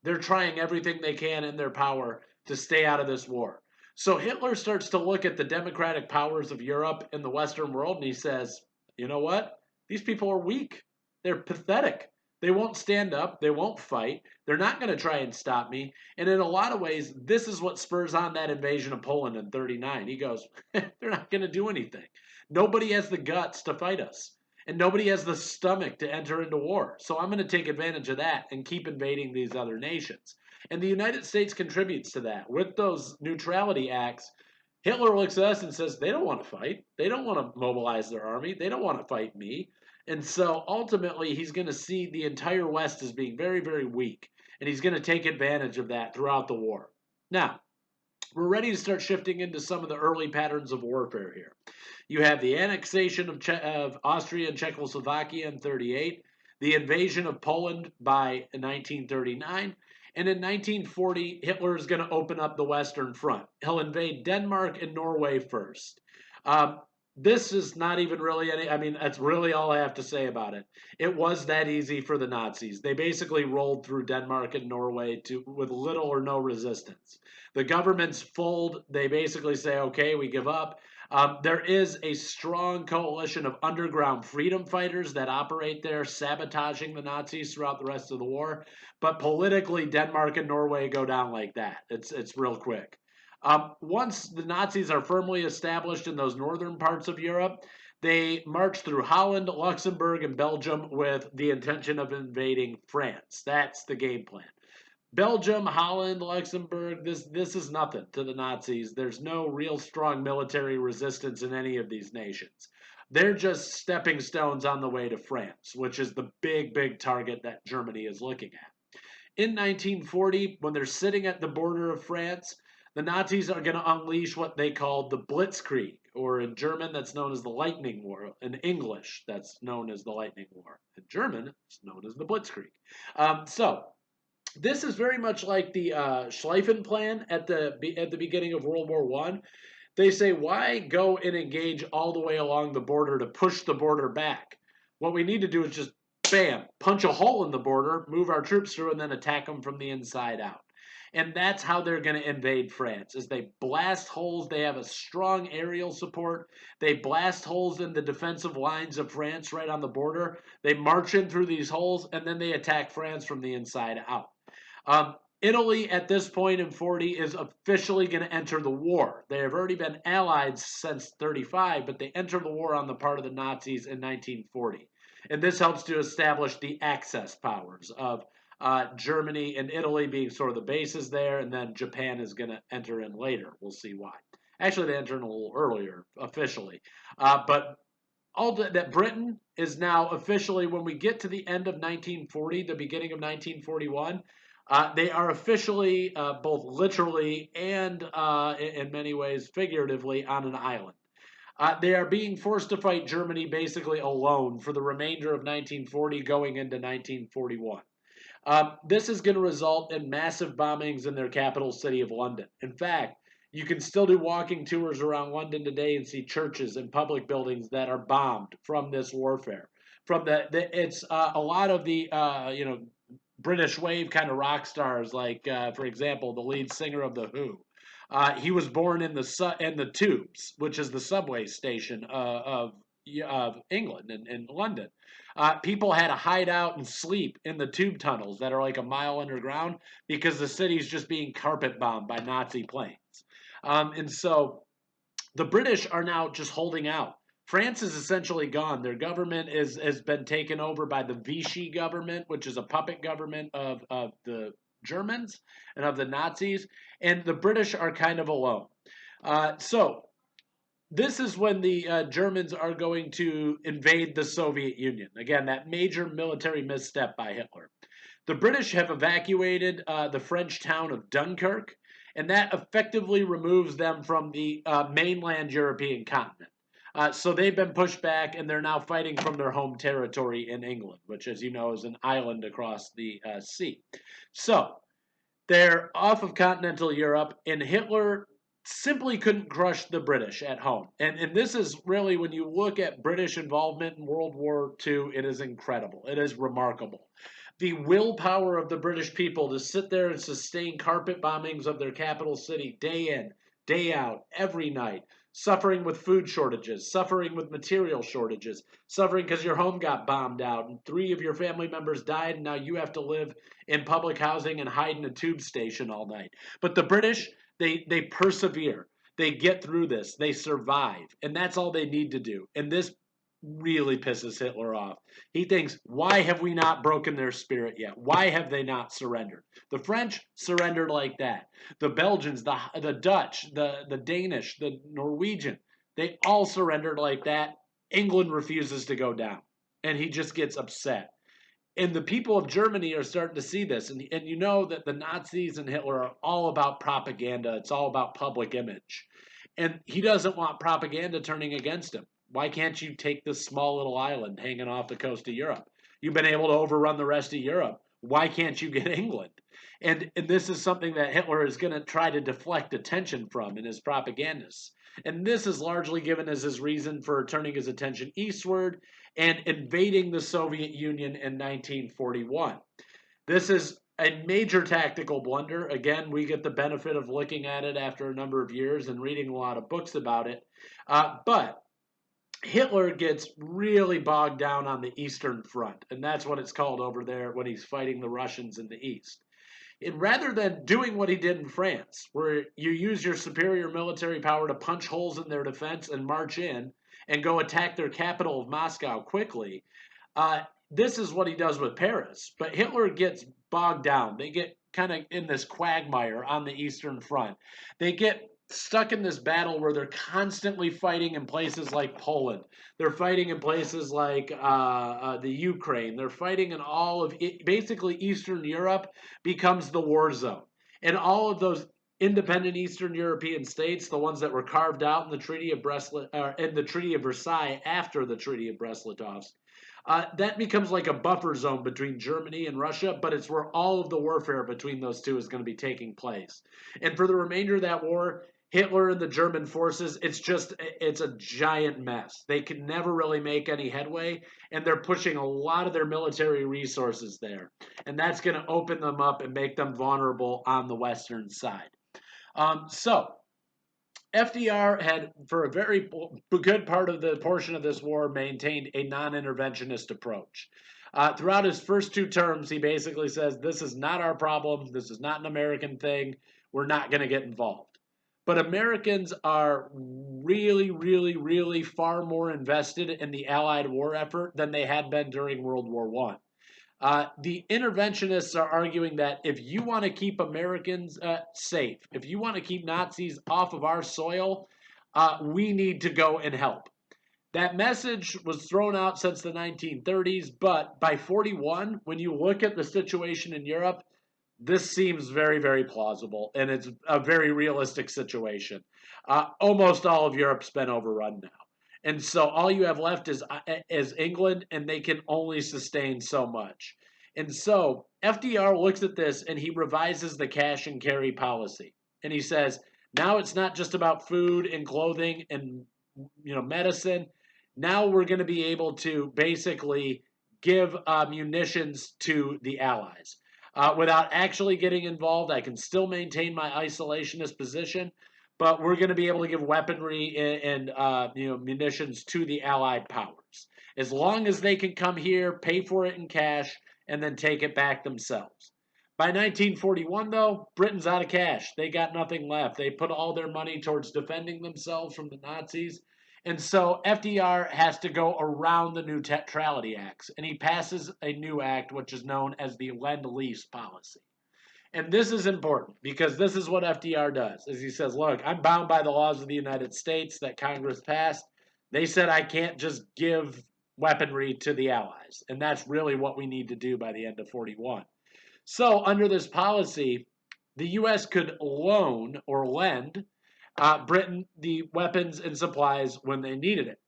They're trying everything they can in their power to stay out of this war. So Hitler starts to look at the democratic powers of Europe and the Western world, and he says, you know what? These people are weak. They're pathetic. They won't stand up. They won't fight. They're not going to try and stop me. And in a lot of ways, this is what spurs on that invasion of Poland in 39. He goes, they're not going to do anything. Nobody has the guts to fight us. And nobody has the stomach to enter into war. So I'm going to take advantage of that and keep invading these other nations. And the United States contributes to that. With those neutrality acts, Hitler looks at us and says, they don't want to fight. They don't want to mobilize their army. They don't want to fight me. And so ultimately, he's going to see the entire West as being very, very weak. And he's going to take advantage of that throughout the war. Now, we're ready to start shifting into some of the early patterns of warfare here. You have the annexation of Austria and Czechoslovakia in 38, the invasion of Poland by 1939, and in 1940, Hitler is going to open up the Western Front. He'll invade Denmark and Norway first. This is not even really that's really all I have to say about it. It was that easy for the Nazis. They basically rolled through Denmark and Norway with little or no resistance. The governments fold. They basically say, okay, we give up. There is a strong coalition of underground freedom fighters that operate there, sabotaging the Nazis throughout the rest of the war. But politically, Denmark and Norway go down like that. It's real quick. Once the Nazis are firmly established in those northern parts of Europe, they march through Holland, Luxembourg, and Belgium with the intention of invading France. That's the game plan. Belgium, Holland, Luxembourg, this is nothing to the Nazis. There's no real strong military resistance in any of these nations. They're just stepping stones on the way to France, which is the big, big target that Germany is looking at. In 1940, when they're sitting at the border of France, the Nazis are going to unleash what they call the Blitzkrieg, or in German, that's known as the Lightning War. In English, that's known as the Lightning War. In German, it's known as the Blitzkrieg. So this is very much like the Schlieffen Plan at the beginning of World War I. They say, why go and engage all the way along the border to push the border back? What we need to do is just, bam, punch a hole in the border, move our troops through, and then attack them from the inside out. And that's how they're going to invade France, is they blast holes. They have a strong aerial support. They blast holes in the defensive lines of France right on the border. They march in through these holes, and then they attack France from the inside out. Italy, at this point in 40, is officially going to enter the war. They have already been allied since 35, but they enter the war on the part of the Nazis in 1940. And this helps to establish the Axis powers of Germany and Italy being sort of the bases there, and then Japan is going to enter in later. We'll see why. Actually, they enter in a little earlier, officially. But all that Britain is now officially, when we get to the end of 1940, the beginning of 1941, they are officially, both literally and in many ways figuratively, on an island. They are being forced to fight Germany basically alone for the remainder of 1940 going into 1941. This is going to result in massive bombings in their capital city of London. In fact, you can still do walking tours around London today and see churches and public buildings that are bombed from this warfare. It's a lot of the British wave kind of rock stars, like for example the lead singer of the Who. He was born in the Tubes, which is the subway station of England in London. People had to hide out and sleep in the tube tunnels that are like a mile underground because the city's just being carpet bombed by Nazi planes. And so the British are now just holding out. France is essentially gone. Their government has been taken over by the Vichy government, which is a puppet government of the Germans and of the Nazis, and the British are kind of alone. So this is when the Germans are going to invade the Soviet Union. Again, that major military misstep by Hitler. The British have evacuated the French town of Dunkirk, and that effectively removes them from the mainland European continent. So they've been pushed back, and they're now fighting from their home territory in England, which, as you know, is an island across the sea. So they're off of continental Europe, and Hitler simply couldn't crush the British at home. And this is really, when you look at British involvement in World War II, it is incredible. It is remarkable. The willpower of the British people to sit there and sustain carpet bombings of their capital city day in, day out, every night, suffering with food shortages, suffering with material shortages, suffering because your home got bombed out and 3 of your family members died, and now you have to live in public housing and hide in a tube station all night. But the British, they persevere. They get through this. They survive. And that's all they need to do. And this really pisses Hitler off. He thinks, why have we not broken their spirit yet? Why have they not surrendered? The French surrendered like that. The Belgians, the Dutch, the Danish, the Norwegian, they all surrendered like that. England refuses to go down. And he just gets upset. And the people of Germany are starting to see this. And you know that the Nazis and Hitler are all about propaganda. It's all about public image. And he doesn't want propaganda turning against him. Why can't you take this small little island hanging off the coast of Europe? You've been able to overrun the rest of Europe. Why can't you get England? And this is something that Hitler is going to try to deflect attention from in his propagandists. And this is largely given as his reason for turning his attention eastward and invading the Soviet Union in 1941. This is a major tactical blunder. Again, we get the benefit of looking at it after a number of years and reading a lot of books about it. But Hitler gets really bogged down on the Eastern Front, and that's what it's called over there when he's fighting the Russians in the East. And rather than doing what he did in France, where you use your superior military power to punch holes in their defense and march in and go attack their capital of Moscow quickly, this is what he does with Paris. But Hitler gets bogged down. They get kind of in this quagmire on the Eastern Front. They get stuck in this battle where they're constantly fighting in places like Poland. They're fighting in places like the Ukraine. They're fighting in all of it. Basically, Eastern Europe becomes the war zone. And all of those independent Eastern European states, the ones that were carved out in the Treaty of Versailles after the Treaty of Brest-Litovsk, that becomes like a buffer zone between Germany and Russia, but it's where all of the warfare between those two is going to be taking place. And for the remainder of that war, Hitler and the German forces, it's a giant mess. They can never really make any headway, and they're pushing a lot of their military resources there. And that's going to open them up and make them vulnerable on the Western side. So FDR had, for a very good part of the portion of this war, maintained a non-interventionist approach. Throughout his first 2 terms, he basically says, this is not our problem. This is not an American thing. We're not going to get involved. But Americans are really, really, really far more invested in the Allied war effort than they had been during World War I. The interventionists are arguing that if you want to keep Americans safe, if you want to keep Nazis off of our soil, we need to go and help. That message was thrown out since the 1930s, but by 41, when you look at the situation in Europe, this seems very, very plausible, and it's a very realistic situation. Almost all of Europe's been overrun now. And so all you have left is England, and they can only sustain so much. And so FDR looks at this, and he revises the cash and carry policy. And he says, now it's not just about food and clothing and medicine. Now we're going to be able to basically give munitions to the Allies. without actually getting involved. I can still maintain my isolationist position, but we're going to be able to give weaponry and munitions to the Allied powers. As long as they can come here, pay for it in cash, and then take it back themselves. By 1941, though, Britain's out of cash. They got nothing left. They put all their money towards defending themselves from the Nazis. And so FDR has to go around the New Neutrality Acts, and he passes a new act, which is known as the Lend-Lease policy. And this is important because this is what FDR does. Is he says, look, I'm bound by the laws of the United States that Congress passed. They said I can't just give weaponry to the Allies. And that's really what we need to do by the end of 41. So under this policy, the U.S. could loan or lend Britain the weapons and supplies when they needed it.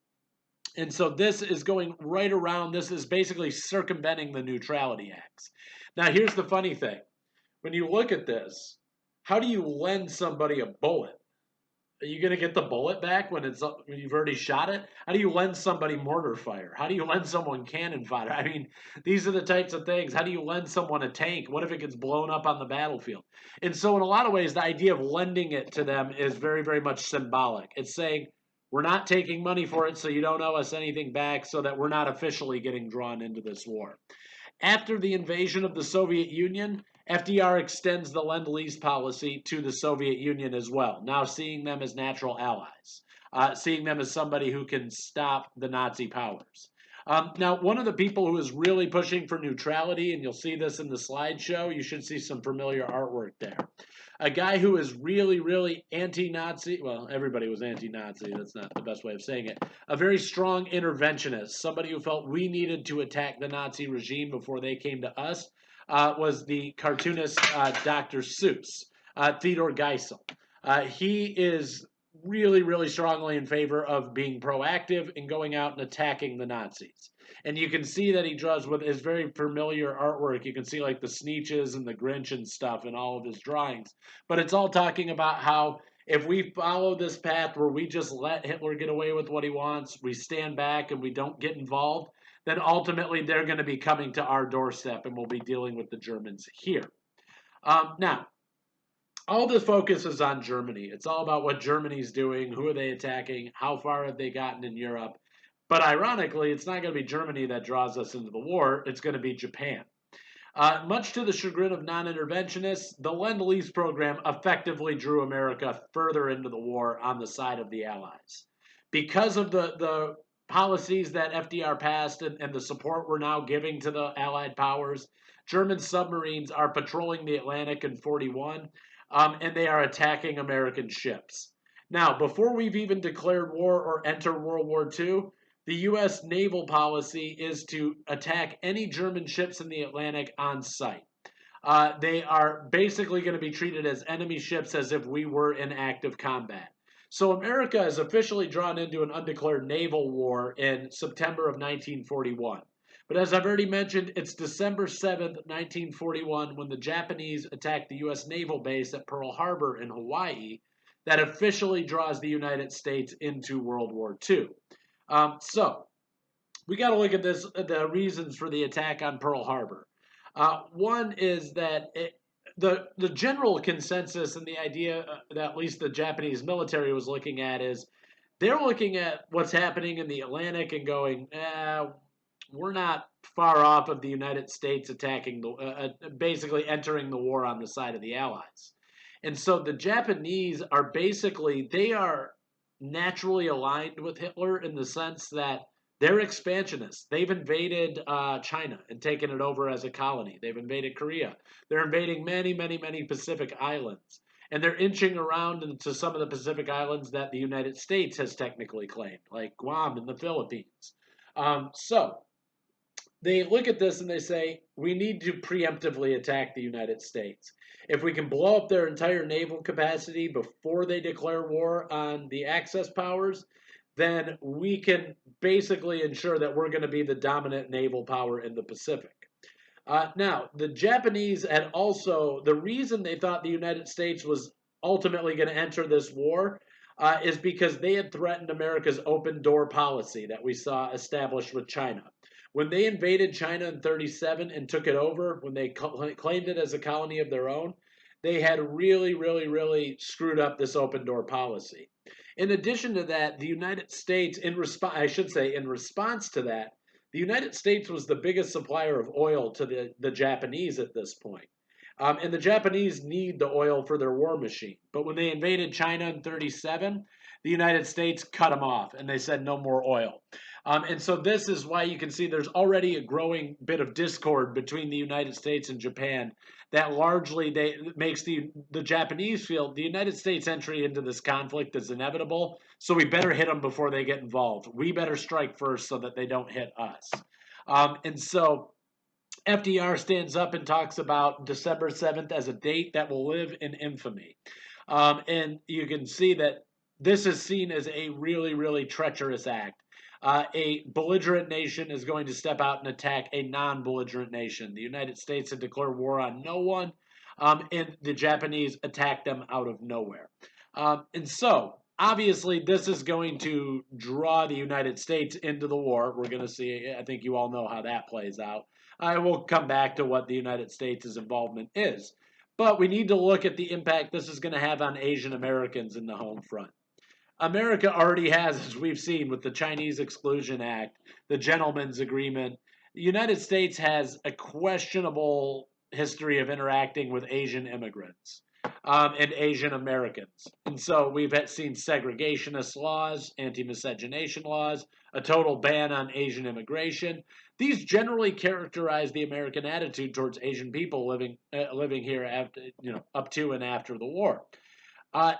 And so this is going right around, this is basically circumventing the Neutrality Acts. Now here's the funny thing. When you look at this, how do you lend somebody a bullet? Are you going to get the bullet back when you've already shot it? How do you lend somebody mortar fire? How do you lend someone cannon fodder? I mean, these are the types of things. How do you lend someone a tank? What if it gets blown up on the battlefield? And so in a lot of ways, the idea of lending it to them is very, very much symbolic. It's saying, we're not taking money for it, so you don't owe us anything back, so that we're not officially getting drawn into this war. After the invasion of the Soviet Union, FDR extends the Lend-Lease policy to the Soviet Union as well, now seeing them as natural allies, seeing them as somebody who can stop the Nazi powers. Now, one of the people who is really pushing for neutrality, and you'll see this in the slideshow, you should see some familiar artwork there. A guy who is really, really anti-Nazi, well, everybody was anti-Nazi, that's not the best way of saying it, a very strong interventionist, somebody who felt we needed to attack the Nazi regime before they came to us, was the cartoonist Dr. Seuss, Theodore Geisel. He is really, really strongly in favor of being proactive and going out and attacking the Nazis. And you can see that he draws with his very familiar artwork. You can see like the Sneetches and the Grinch and stuff in all of his drawings. But it's all talking about how if we follow this path where we just let Hitler get away with what he wants, we stand back and we don't get involved, then ultimately they're going to be coming to our doorstep and we'll be dealing with the Germans here. Now, all the focus is on Germany. It's all about what Germany's doing, who are they attacking, how far have they gotten in Europe. But ironically, it's not going to be Germany that draws us into the war. It's going to be Japan. Much to the chagrin of non-interventionists, the Lend-Lease program effectively drew America further into the war on the side of the Allies. Because of the policies that FDR passed and the support we're now giving to the Allied powers, German submarines are patrolling the Atlantic in 41, and they are attacking American ships. Now, before we've even declared war or enter World War II, the U.S. naval policy is to attack any German ships in the Atlantic on sight. They are basically going to be treated as enemy ships as if we were in active combat. So America is officially drawn into an undeclared naval war in September of 1941. But as I've already mentioned, it's December 7th, 1941, when the Japanese attacked the U.S. naval base at Pearl Harbor in Hawaii, that officially draws the United States into World War II. So we got to look at the reasons for the attack on Pearl Harbor. One is that the general consensus and the idea that at least the Japanese military was looking at is they're looking at what's happening in the Atlantic and going, we're not far off of the United States attacking, basically entering the war on the side of the Allies. And so the Japanese are basically, they are naturally aligned with Hitler in the sense that they're expansionists. They've invaded China and taken it over as a colony. They've invaded Korea. They're invading many, many, many Pacific islands. And they're inching around into some of the Pacific islands that the United States has technically claimed, like Guam and the Philippines. So they look at this and they say, we need to preemptively attack the United States. If we can blow up their entire naval capacity before they declare war on the Axis powers, then we can basically ensure that we're going to be the dominant naval power in the Pacific. Now, the Japanese had also, the reason they thought the United States was ultimately going to enter this war is because they had threatened America's open door policy that we saw established with China, When they invaded China in 37 and took it over, when they claimed it as a colony of their own, they had really, really, really screwed up this open door policy. In addition to that, the United States, in response to that, the United States was the biggest supplier of oil to the Japanese at this point. And the Japanese need the oil for their war machine. But when they invaded China in 37, the United States cut them off and they said no more oil. And so this is why you can see there's already a growing bit of discord between the United States and Japan that largely makes the Japanese feel the United States entry into this conflict is inevitable, so we better hit them before they get involved. We better strike first so that they don't hit us. And so FDR stands up and talks about December 7th as a date that will live in infamy. And you can see that this is seen as a really, really treacherous act. A belligerent nation is going to step out and attack a non-belligerent nation. The United States had declared war on no one, and the Japanese attacked them out of nowhere. And so, obviously, this is going to draw the United States into the war. We're going to see, I think you all know how that plays out. I will come back to what the United States' involvement is. But we need to look at the impact this is going to have on Asian Americans in the home front. America already has, as we've seen with the Chinese Exclusion Act, the Gentleman's Agreement. The United States has a questionable history of interacting with Asian immigrants and Asian Americans. And so we've seen segregationist laws, anti-miscegenation laws, a total ban on Asian immigration. These generally characterize the American attitude towards Asian people living here after, up to and after the war.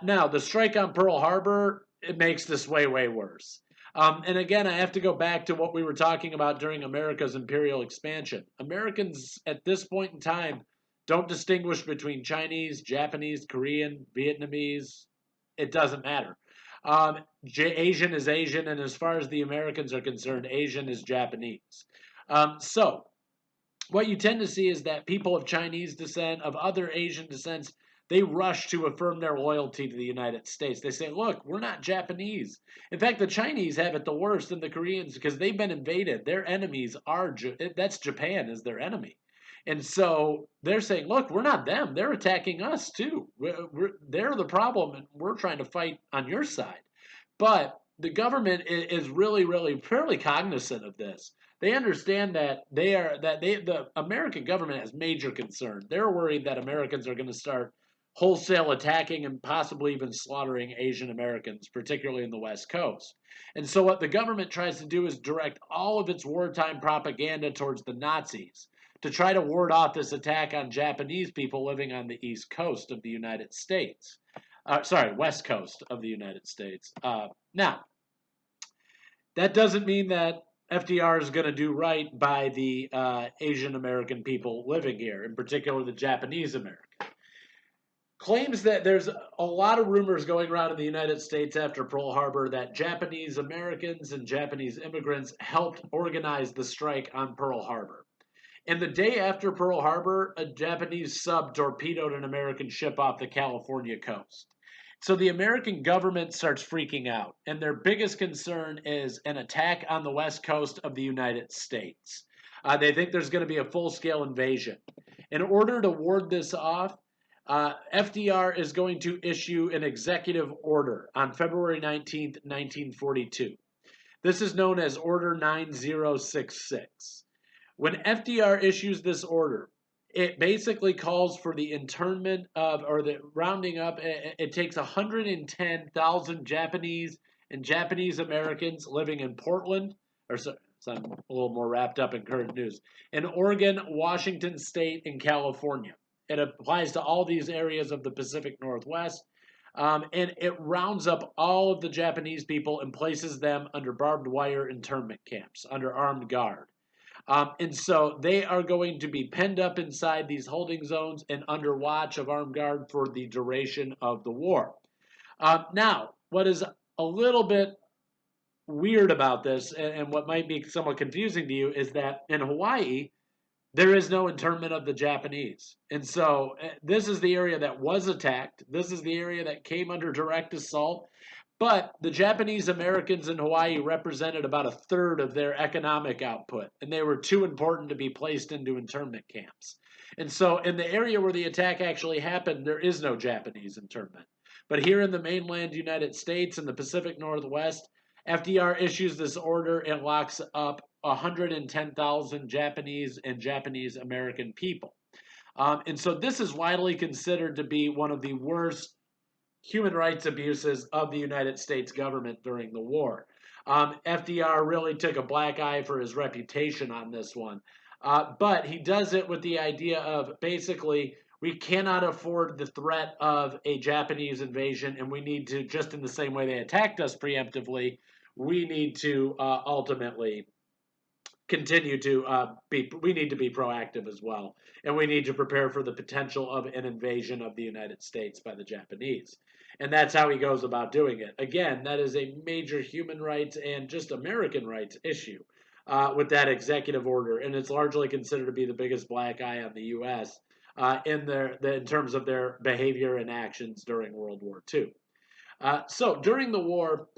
Now, the strike on Pearl Harbor, it makes this way, way worse. And again, I have to go back to what we were talking about during America's imperial expansion. Americans at this point in time don't distinguish between Chinese, Japanese, Korean, Vietnamese. It doesn't matter. Asian is Asian, and as far as the Americans are concerned, Asian is Japanese. So what you tend to see is that people of Chinese descent, of other Asian descents, they rush to affirm their loyalty to the United States. They say, look, we're not Japanese. In fact, the Chinese have it the worst than the Koreans because they've been invaded. Their enemies that's Japan is their enemy. And so they're saying, look, we're not them. They're attacking us too. They're the problem, and we're trying to fight on your side. But the government is really, really fairly cognizant of this. They understand that the American government has major concern. They're worried that Americans are going to start wholesale attacking and possibly even slaughtering Asian Americans, particularly in the West Coast. And so what the government tries to do is direct all of its wartime propaganda towards the Nazis to try to ward off this attack on Japanese people living on the East Coast of the United States. West Coast of the United States. Now, that doesn't mean that FDR is going to do right by the Asian American people living here, in particular the Japanese American. Claims that there's a lot of rumors going around in the United States after Pearl Harbor that Japanese Americans and Japanese immigrants helped organize the strike on Pearl Harbor. And the day after Pearl Harbor, a Japanese sub torpedoed an American ship off the California coast. So the American government starts freaking out, and their biggest concern is an attack on the west coast of the United States. They think there's going to be a full-scale invasion. In order to ward this off, FDR is going to issue an executive order on February 19th, 1942. This is known as Order 9066. When FDR issues this order, it basically calls for the internment of, or the rounding up, it takes 110,000 Japanese and Japanese Americans living in Portland, so I'm a little more wrapped up in current news, in Oregon, Washington State, and California. It applies to all these areas of the Pacific Northwest, and it rounds up all of the Japanese people and places them under barbed wire internment camps, under armed guard. And so they are going to be penned up inside these holding zones and under watch of armed guard for the duration of the war. Now, what is a little bit weird about this, and what might be somewhat confusing to you, is that in Hawaii, there is no internment of the Japanese. And so this is the area that was attacked. This is the area that came under direct assault. But the Japanese Americans in Hawaii represented about a third of their economic output, and they were too important to be placed into internment camps. And so, in the area where the attack actually happened, there is no Japanese internment. But here in the mainland United States and the Pacific Northwest, FDR issues this order and locks up 110,000 Japanese and Japanese American people. And so, this is widely considered to be one of the worst human rights abuses of the United States government during the war. FDR really took a black eye for his reputation on this one. But he does it with the idea of basically we cannot afford the threat of a Japanese invasion, and we need to, just in the same way they attacked us preemptively, we need to ultimately continue to we need to be proactive as well, and we need to prepare for the potential of an invasion of the United States by the Japanese. And that's how he goes about doing it. Again, that is a major human rights and just American rights issue with that executive order, and it's largely considered to be the biggest black eye on the U.S. In terms of their behavior and actions during World War II. So during the war,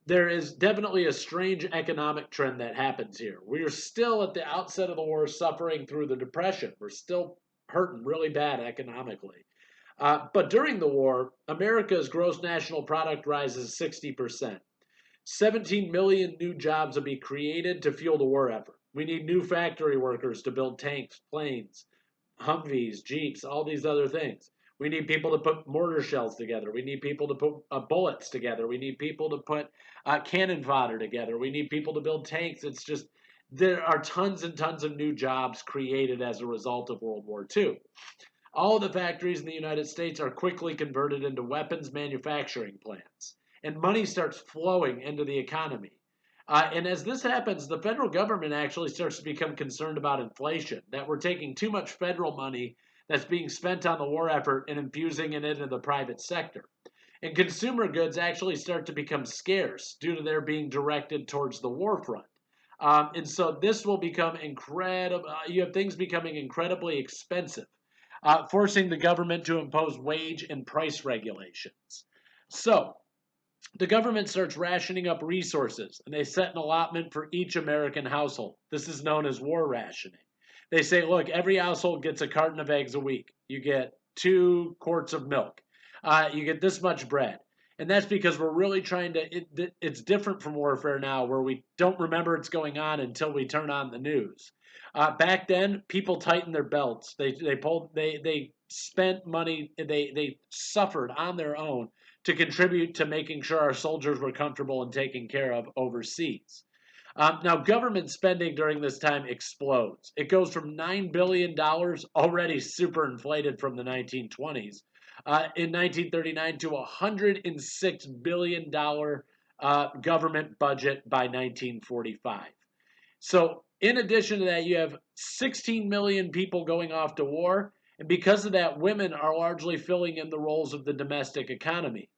there is definitely a strange economic trend that happens here. We are still at the outset of the war suffering through the Depression. We're still hurting really bad economically. But during the war, America's gross national product rises 60%. 17 million new jobs will be created to fuel the war effort. We need new factory workers to build tanks, planes, Humvees, Jeeps, all these other things. We need people to put mortar shells together. We need people to put bullets together. We need people to put cannon fodder together. We need people to build tanks. It's just, there are tons and tons of new jobs created as a result of World War II. All of the factories in the United States are quickly converted into weapons manufacturing plants, and money starts flowing into the economy. And as this happens, the federal government actually starts to become concerned about inflation, that we're taking too much federal money that's being spent on the war effort and infusing it into the private sector. And consumer goods actually start to become scarce due to their being directed towards the war front. And so this will become incredible. You have things becoming incredibly expensive, forcing the government to impose wage and price regulations. So the government starts rationing up resources, and they set an allotment for each American household. This is known as war rationing. They say, look, every household gets a carton of eggs a week. You get 2 quarts of milk. You get this much bread. And that's because we're really trying to, it's different from warfare now, where we don't remember it's going on until we turn on the news. Back then, people tightened their belts. They spent money, they suffered on their own to contribute to making sure our soldiers were comfortable and taken care of overseas. Now, government spending during this time explodes. It goes from $9 billion, already super inflated from the 1920s, in 1939 to $106 billion government budget by 1945. So, in addition to that, you have 16 million people going off to war, and because of that, women are largely filling in the roles of the domestic economy.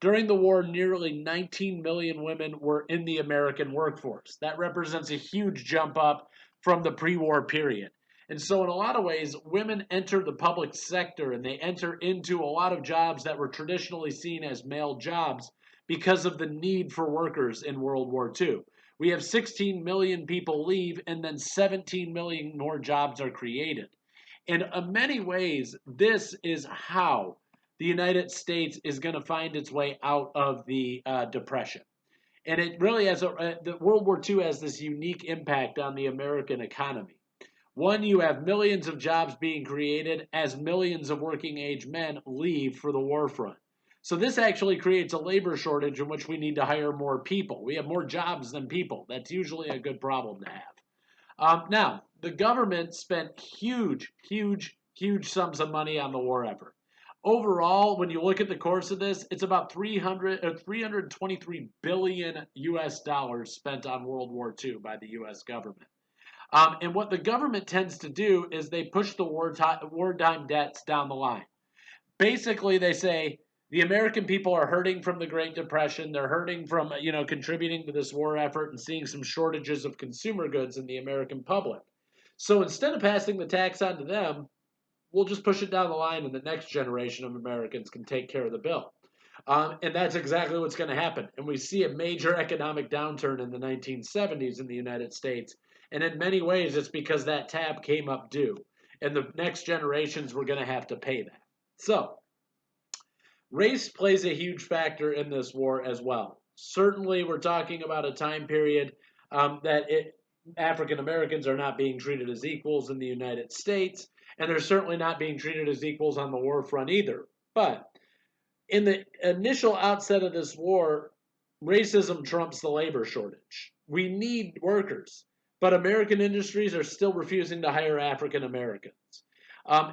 During the war, nearly 19 million women were in the American workforce. That represents a huge jump up from the pre-war period. And so in a lot of ways, women enter the public sector and they enter into a lot of jobs that were traditionally seen as male jobs because of the need for workers in World War II. We have 16 million people leave, and then 17 million more jobs are created. And in many ways, this is how the United States is going to find its way out of the Depression. And it really has the World War II has this unique impact on the American economy. One, you have millions of jobs being created as millions of working age men leave for the war front. So this actually creates a labor shortage in which we need to hire more people. We have more jobs than people. That's usually a good problem to have. Now, the government spent huge sums of money on the war effort. Overall, when you look at the course of this, it's about 323 billion US dollars spent on World War II by the US government. And what the government tends to do is they push the wartime debts down the line. Basically, they say the American people are hurting from the Great Depression. They're hurting from, contributing to this war effort and seeing some shortages of consumer goods in the American public. So instead of passing the tax on to them, we'll just push it down the line and the next generation of Americans can take care of the bill. And that's exactly what's going to happen. And we see a major economic downturn in the 1970s in the United States. And in many ways, it's because that tab came up due. And the next generations were going to have to pay that. So, race plays a huge factor in this war as well. Certainly, we're talking about a time period that African Americans are not being treated as equals in the United States, and they're certainly not being treated as equals on the war front either. But in the initial outset of this war, racism trumps the labor shortage. We need workers, but American industries are still refusing to hire African Americans.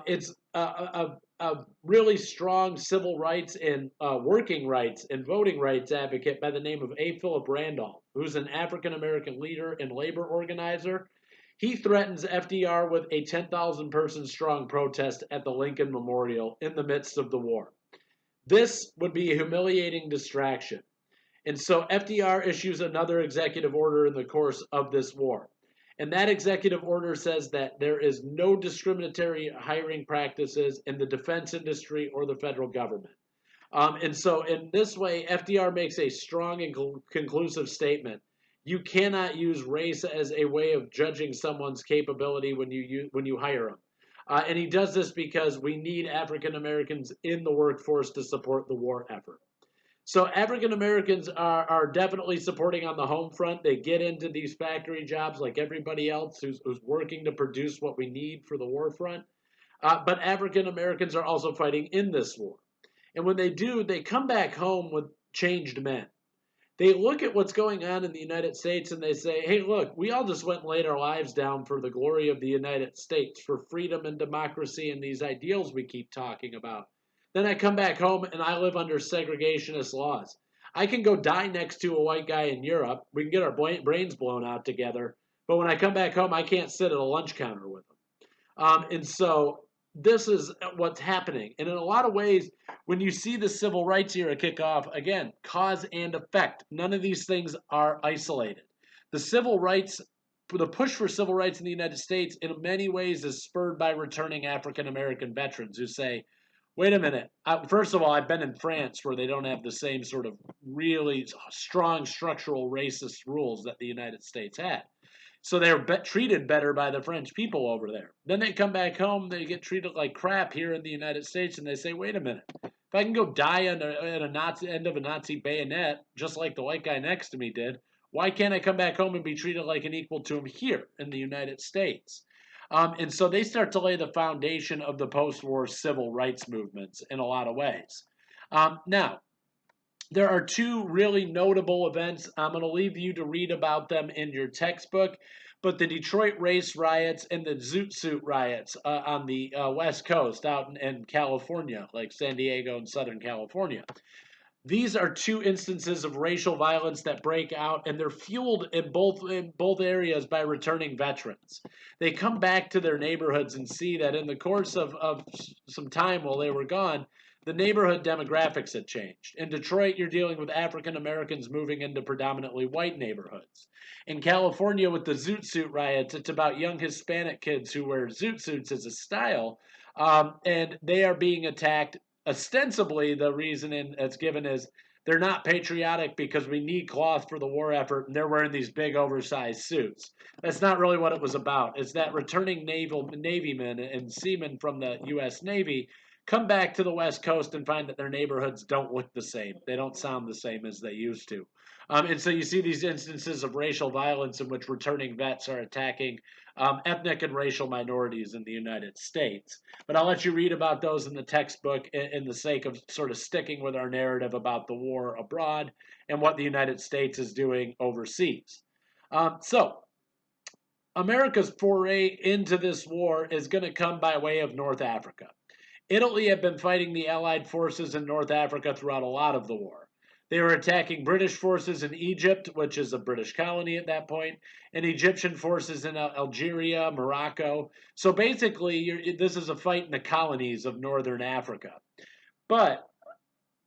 It's a really strong civil rights and working rights and voting rights advocate by the name of A. Philip Randolph, who's an African American leader and labor organizer. He threatens FDR with a 10,000 person strong protest at the Lincoln Memorial in the midst of the war. This would be a humiliating distraction. And so FDR issues another executive order in the course of this war. And that executive order says that there is no discriminatory hiring practices in the defense industry or the federal government. And so in this way, FDR makes a strong and conclusive statement. You cannot use race as a way of judging someone's capability when you hire them. And he does this because we need African Americans in the workforce to support the war effort. So African Americans are definitely supporting on the home front. They get into these factory jobs like everybody else who's working to produce what we need for the war front. But African Americans are also fighting in this war. And when they do, they come back home with changed men. They look at what's going on in the United States and they say, hey, look, we all just went and laid our lives down for the glory of the United States, for freedom and democracy and these ideals we keep talking about. Then I come back home and I live under segregationist laws. I can go die next to a white guy in Europe. We can get our brains blown out together. But when I come back home, I can't sit at a lunch counter with them. And so this is what's happening. And in a lot of ways, when you see the civil rights era kick off, again, cause and effect. None of these things are isolated. The push for civil rights in the United States in many ways is spurred by returning African American veterans who say, wait a minute. First of all, I've been in France where they don't have the same sort of really strong structural racist rules that the United States had. So they're treated better by the French people over there. Then they come back home, they get treated like crap here in the United States, and they say, wait a minute. If I can go die at a Nazi end of a Nazi bayonet, just like the white guy next to me did, why can't I come back home and be treated like an equal to him here in the United States? And so they start to lay the foundation of the post-war civil rights movements in a lot of ways. Now, there are two really notable events. I'm going to leave you to read about them in your textbook. But the Detroit race riots and the Zoot Suit riots on the West Coast out in California, like San Diego and Southern California. These are two instances of racial violence that break out, and they're fueled in both areas by returning veterans. They come back to their neighborhoods and see that in the course of some time while they were gone, the neighborhood demographics had changed. In Detroit, you're dealing with African Americans moving into predominantly white neighborhoods. In California, with the Zoot Suit riots, it's about young Hispanic kids who wear zoot suits as a style, and they are being attacked. Ostensibly, the reason it's given is they're not patriotic because we need cloth for the war effort, and they're wearing these big oversized suits. That's not really what it was about. It's that returning Navymen and seamen from the U.S. Navy come back to the West Coast and find that their neighborhoods don't look the same. They don't sound the same as they used to. And so you see these instances of racial violence in which returning vets are attacking ethnic and racial minorities in the United States. But I'll let you read about those in the textbook in the sake of sort of sticking with our narrative about the war abroad and what the United States is doing overseas. So America's foray into this war is going to come by way of North Africa. Italy had been fighting the Allied forces in North Africa throughout a lot of the war. They were attacking British forces in Egypt, which is a British colony at that point, and Egyptian forces in Algeria, Morocco. So basically, this is a fight in the colonies of northern Africa. But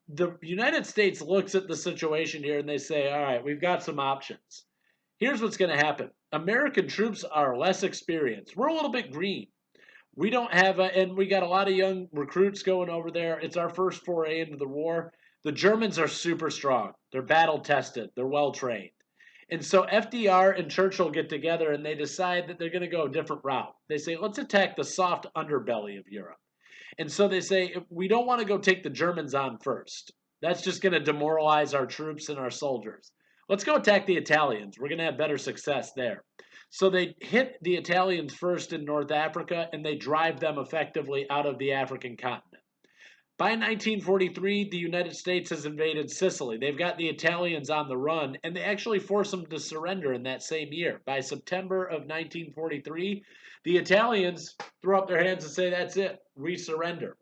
the United States looks at the situation here and they say, all right, we've got some options. Here's what's going to happen. American troops are less experienced. We're a little bit green. We don't have and we got a lot of young recruits going over there. It's our first foray into the war. The Germans are super strong. They're battle tested. They're well trained. And so FDR and Churchill get together and they decide that they're going to go a different route. They say, let's attack the soft underbelly of Europe. And so they say, we don't want to go take the Germans on first. That's just going to demoralize our troops and our soldiers. Let's go attack the Italians. We're going to have better success there. So they hit the Italians first in North Africa and they drive them effectively out of the African continent. By 1943, the United States has invaded Sicily. They've got the Italians on the run, and they actually force them to surrender in that same year. By September of 1943, the Italians throw up their hands and say, that's it, we surrender.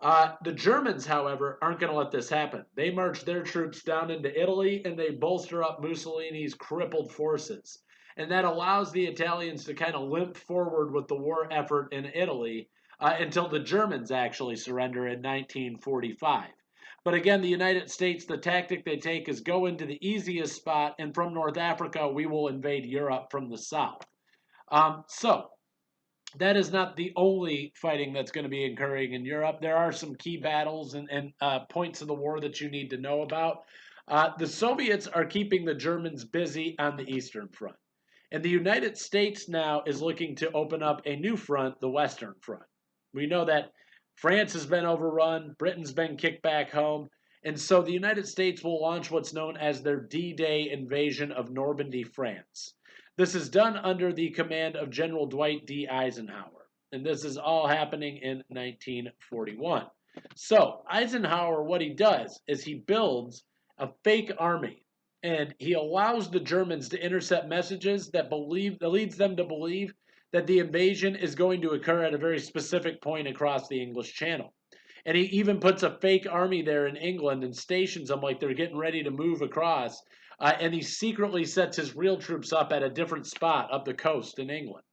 The Germans, however, aren't going to let this happen. They march their troops down into Italy, and they bolster up Mussolini's crippled forces. And that allows the Italians to kind of limp forward with the war effort in Italy, until the Germans actually surrender in 1945. But again, the United States, the tactic they take is go into the easiest spot, and from North Africa, we will invade Europe from the south. So that is not the only fighting that's going to be occurring in Europe. There are some key battles and points of the war that you need to know about. The Soviets are keeping the Germans busy on the Eastern Front. And the United States now is looking to open up a new front, the Western Front. We know that France has been overrun, Britain's been kicked back home, and so the United States will launch what's known as their D-Day invasion of Normandy, France. This is done under the command of General Dwight D. Eisenhower, and this is all happening in 1941. So Eisenhower, what he does is he builds a fake army, and he allows the Germans to intercept messages that leads them to believe that the invasion is going to occur at a very specific point across the English Channel. And he even puts a fake army there in England and stations them like they're getting ready to move across. And he secretly sets his real troops up at a different spot up the coast in England.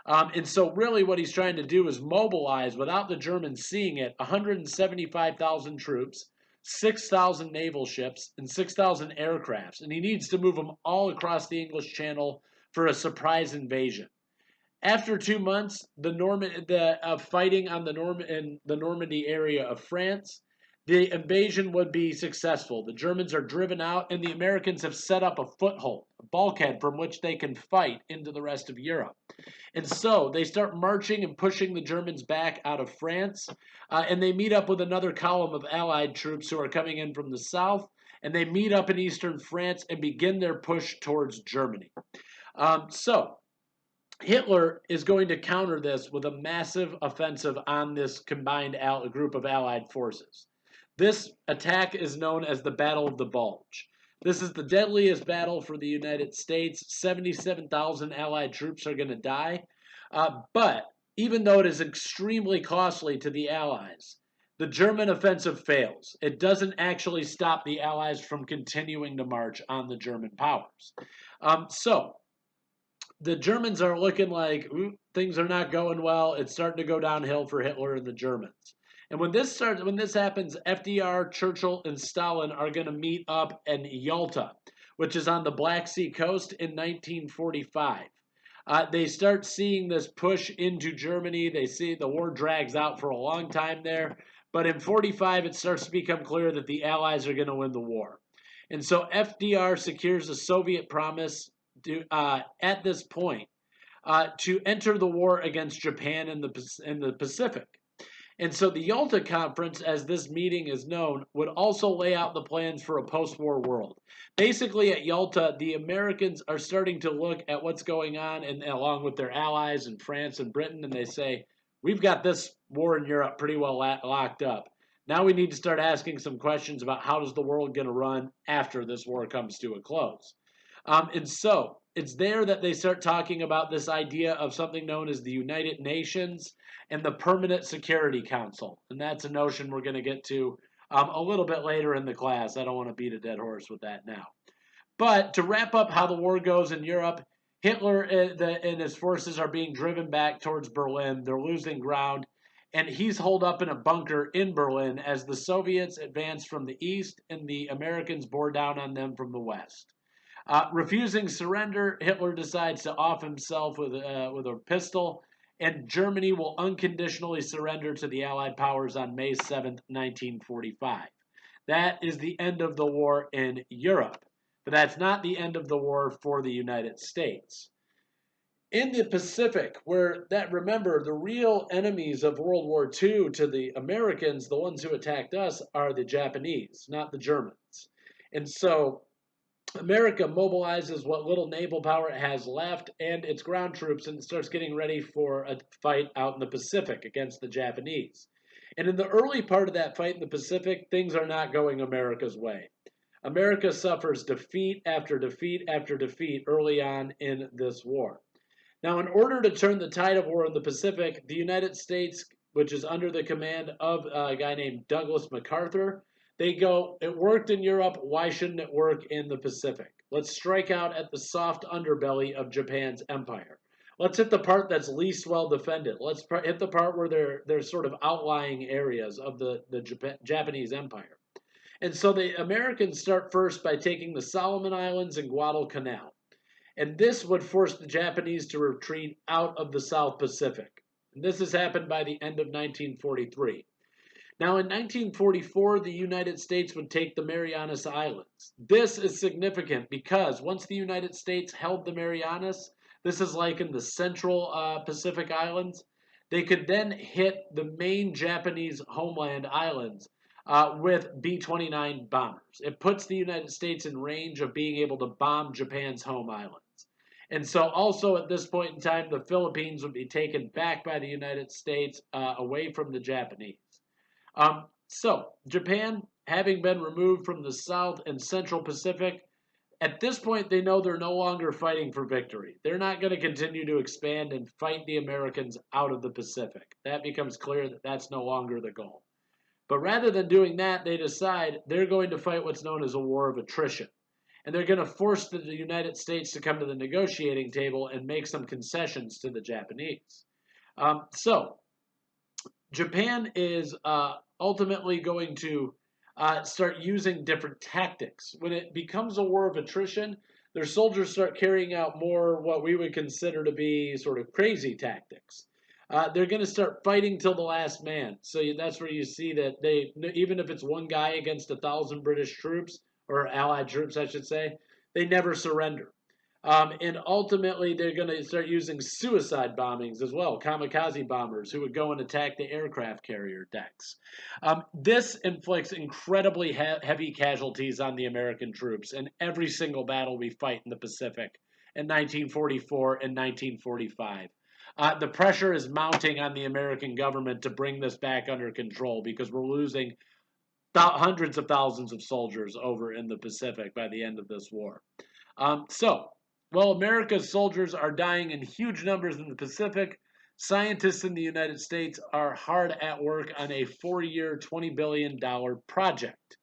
And so really what he's trying to do is mobilize, without the Germans seeing it, 175,000 troops, 6,000 naval ships, and 6,000 aircrafts. And he needs to move them all across the English Channel for a surprise invasion. After 2 months, fighting on in the Normandy area of France, the invasion would be successful. The Germans are driven out, and the Americans have set up a foothold, a bulkhead from which they can fight into the rest of Europe. And so they start marching and pushing the Germans back out of France, and they meet up with another column of Allied troops who are coming in from the south, and they meet up in eastern France and begin their push towards Germany. Hitler is going to counter this with a massive offensive on this combined group of Allied forces. This attack is known as the Battle of the Bulge. This is the deadliest battle for the United States. 77,000 Allied troops are going to die. But even though it is extremely costly to the Allies, the German offensive fails. It doesn't actually stop the Allies from continuing to march on the German powers. The Germans are looking like things are not going well. It's starting to go downhill for Hitler and the Germans. And when this happens, FDR, Churchill, and Stalin are going to meet up in Yalta, which is on the Black Sea coast in 1945. They start seeing this push into Germany. They see the war drags out for a long time there. But in 45, it starts to become clear that the Allies are going to win the war. And so FDR secures a Soviet promise at this point to enter the war against Japan in the Pacific. And so the Yalta Conference, as this meeting is known, would also lay out the plans for a post-war world. Basically, at Yalta, the Americans are starting to look at what's going on, and along with their allies in France and Britain, and they say, we've got this war in Europe pretty well locked up. Now we need to start asking some questions about how is the world going to run after this war comes to a close. And so it's there that they start talking about this idea of something known as the United Nations and the Permanent Security Council. And that's a notion we're going to get to a little bit later in the class. I don't want to beat a dead horse with that now. But to wrap up how the war goes in Europe, Hitler and his forces are being driven back towards Berlin. They're losing ground. And he's holed up in a bunker in Berlin as the Soviets advance from the east and the Americans bore down on them from the west. Refusing surrender, Hitler decides to off himself with a pistol, and Germany will unconditionally surrender to the Allied powers on May 7th, 1945. That is the end of the war in Europe. But that's not the end of the war for the United States. In the Pacific, where that, remember, the real enemies of World War II to the Americans, the ones who attacked us, are the Japanese, not the Germans. And so America mobilizes what little naval power it has left and its ground troops and starts getting ready for a fight out in the Pacific against the Japanese. And in the early part of that fight in the Pacific, things are not going America's way. America suffers defeat after defeat after defeat early on in this war. Now, in order to turn the tide of war in the Pacific, the United States, which is under the command of a guy named Douglas MacArthur, they go, it worked in Europe, why shouldn't it work in the Pacific? Let's strike out at the soft underbelly of Japan's empire. Let's hit the part that's least well defended. Let's hit the part where there's sort of outlying areas of the Japanese empire. And so the Americans start first by taking the Solomon Islands and Guadalcanal. And this would force the Japanese to retreat out of the South Pacific. And this has happened by the end of 1943. Now, in 1944, the United States would take the Marianas Islands. This is significant because once the United States held the Marianas, this is like in the central Pacific Islands, they could then hit the main Japanese homeland islands with B-29 bombers. It puts the United States in range of being able to bomb Japan's home islands. And so also at this point in time, the Philippines would be taken back by the United States away from the Japanese. So Japan, having been removed from the South and Central Pacific, at this point they know they're no longer fighting for victory. They're not going to continue to expand and fight the Americans out of the Pacific. That becomes clear that that's no longer the goal. But rather than doing that, they decide they're going to fight what's known as a war of attrition. And they're going to force the United States to come to the negotiating table and make some concessions to the Japanese. So Japan is ultimately going to start using different tactics. When it becomes a war of attrition, their soldiers start carrying out more what we would consider to be sort of crazy tactics. They're going to start fighting till the last man. So that's where you see that they, even if it's one guy against 1,000 British troops, or Allied troops, I should say, they never surrender. And ultimately, they're going to start using suicide bombings as well, kamikaze bombers who would go and attack the aircraft carrier decks. This inflicts incredibly heavy casualties on the American troops in every single battle we fight in the Pacific in 1944 and 1945. The pressure is mounting on the American government to bring this back under control because we're losing hundreds of thousands of soldiers over in the Pacific by the end of this war. While America's soldiers are dying in huge numbers in the Pacific, scientists in the United States are hard at work on a 4-year, $20 billion project.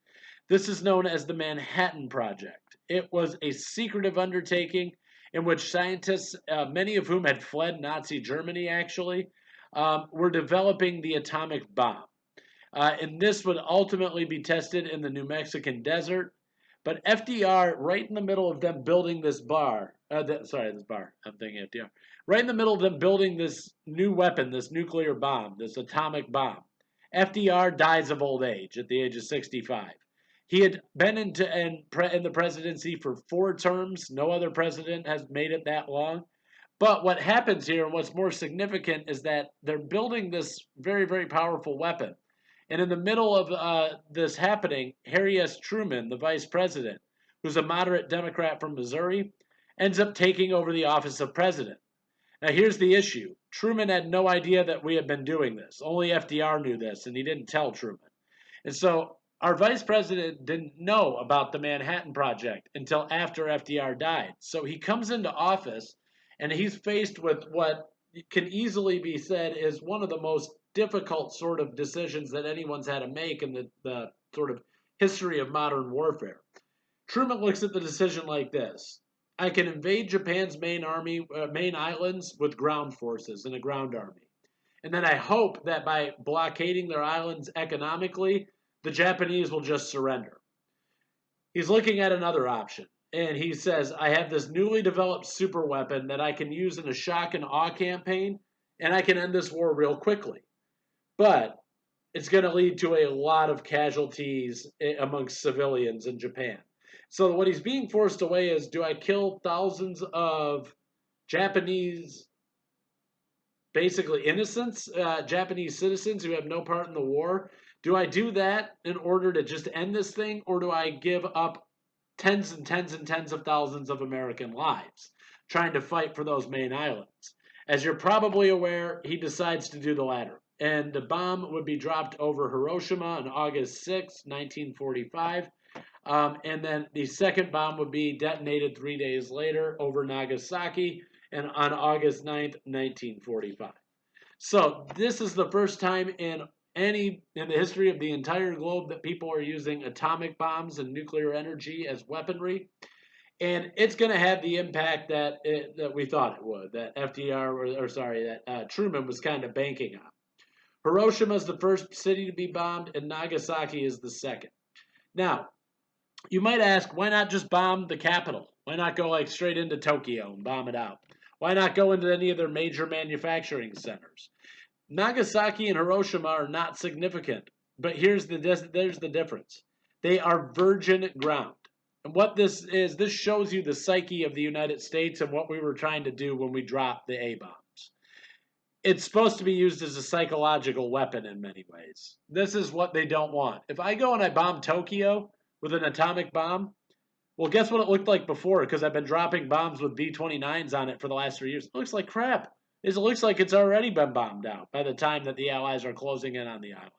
This is known as the Manhattan Project. It was a secretive undertaking in which scientists, many of whom had fled Nazi Germany actually, were developing the atomic bomb. And this would ultimately be tested in the New Mexican desert. But FDR, right in the middle of them building this I'm thinking FDR. Right in the middle of them building this new weapon, this nuclear bomb, this atomic bomb, FDR dies of old age at the age of 65. He had been in the presidency for 4 terms. No other president has made it that long. But what happens here, and what's more significant, is that they're building this very, very powerful weapon. And in the middle of this happening, Harry S. Truman, the vice president, who's a moderate Democrat from Missouri, ends up taking over the office of president. Now, here's the issue. Truman had no idea that we had been doing this. Only FDR knew this, and he didn't tell Truman. And so our vice president didn't know about the Manhattan Project until after FDR died. So he comes into office, and he's faced with what can easily be said is one of the most difficult sort of decisions that anyone's had to make in the sort of history of modern warfare. Truman looks at the decision like this. I can invade Japan's main islands with ground forces and a ground army. And then I hope that by blockading their islands economically, the Japanese will just surrender. He's looking at another option. And he says, I have this newly developed super weapon that I can use in a shock and awe campaign, and I can end this war real quickly. But it's going to lead to a lot of casualties amongst civilians in Japan. So what he's being forced away is, do I kill thousands of Japanese, basically innocents, Japanese citizens who have no part in the war? Do I do that in order to just end this thing, or do I give up tens and tens and tens of thousands of American lives trying to fight for those main islands? As you're probably aware, he decides to do the latter. And the bomb would be dropped over Hiroshima on August 6, 1945. And then the second bomb would be detonated 3 days later over Nagasaki and on August 9th, 1945. So this is the first time in the history of the entire globe that people are using atomic bombs and nuclear energy as weaponry. And it's going to have the impact that we thought it would, that that Truman was kind of banking on. Hiroshima is the first city to be bombed, and Nagasaki is the second. Now, you might ask, why not just bomb the capital? Why not go like straight into Tokyo and bomb it out? Why not go into any of their major manufacturing centers? Nagasaki and Hiroshima are not significant, but there's the difference. They are virgin ground. And what this is, this shows you the psyche of the United States and what we were trying to do when we dropped the A-bombs. It's supposed to be used as a psychological weapon in many ways. This is what they don't want. If I go and I bomb Tokyo with an atomic bomb, well, guess what it looked like before? Because I've been dropping bombs with B-29s on it for the last 3 years. It looks like crap. It looks like it's already been bombed out by the time that the Allies are closing in on the islands.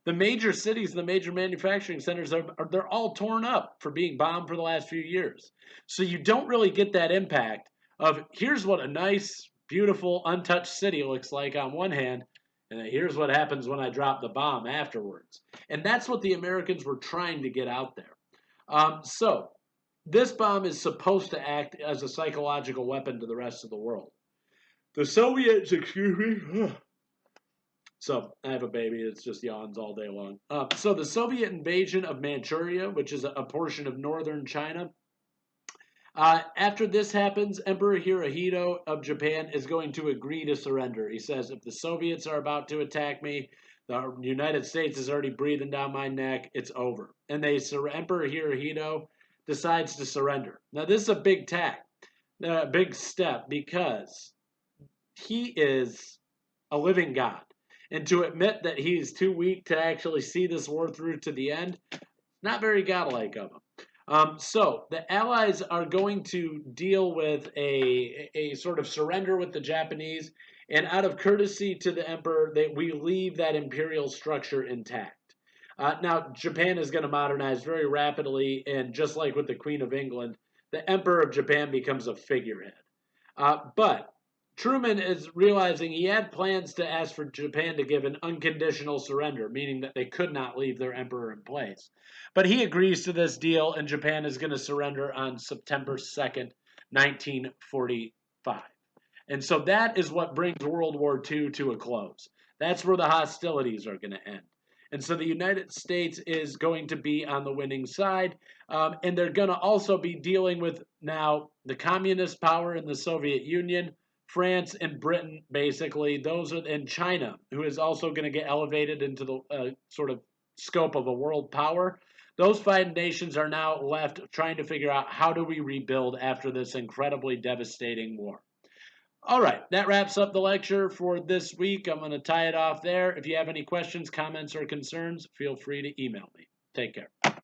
The major cities, the major manufacturing centers, they're all torn up for being bombed for the last few years. So you don't really get that impact of, here's what a nice, beautiful, untouched city looks like on one hand, and then here's what happens when I drop the bomb afterwards. And that's what the Americans were trying to get out there. So this bomb is supposed to act as a psychological weapon to the rest of the world. The Soviets, excuse me. So I have a baby. It's just yawns all day long. So the Soviet invasion of Manchuria, which is a portion of northern China, after this happens, Emperor Hirohito of Japan is going to agree to surrender. He says, if the Soviets are about to attack me, the United States is already breathing down my neck, it's over. And Emperor Hirohito decides to surrender. Now, this is a big big step, because he is a living God. And to admit that he's too weak to actually see this war through to the end, not very godlike of him. So the Allies are going to deal with a sort of surrender with the Japanese, and out of courtesy to the emperor, we leave that imperial structure intact. Now, Japan is going to modernize very rapidly, and just like with the Queen of England, the Emperor of Japan becomes a figurehead. But Truman is realizing he had plans to ask for Japan to give an unconditional surrender, meaning that they could not leave their emperor in place. But he agrees to this deal, and Japan is going to surrender on September 2nd, 1945. And so that is what brings World War II to a close. That's where the hostilities are going to end. And so the United States is going to be on the winning side, and they're going to also be dealing with now the communist power in the Soviet Union, France and Britain, basically. Those are, and China, who is also going to get elevated into the sort of scope of a world power. Those 5 nations are now left trying to figure out, how do we rebuild after this incredibly devastating war? All right, that wraps up the lecture for this week. I'm going to tie it off there. If you have any questions, comments, or concerns, feel free to email me. Take care.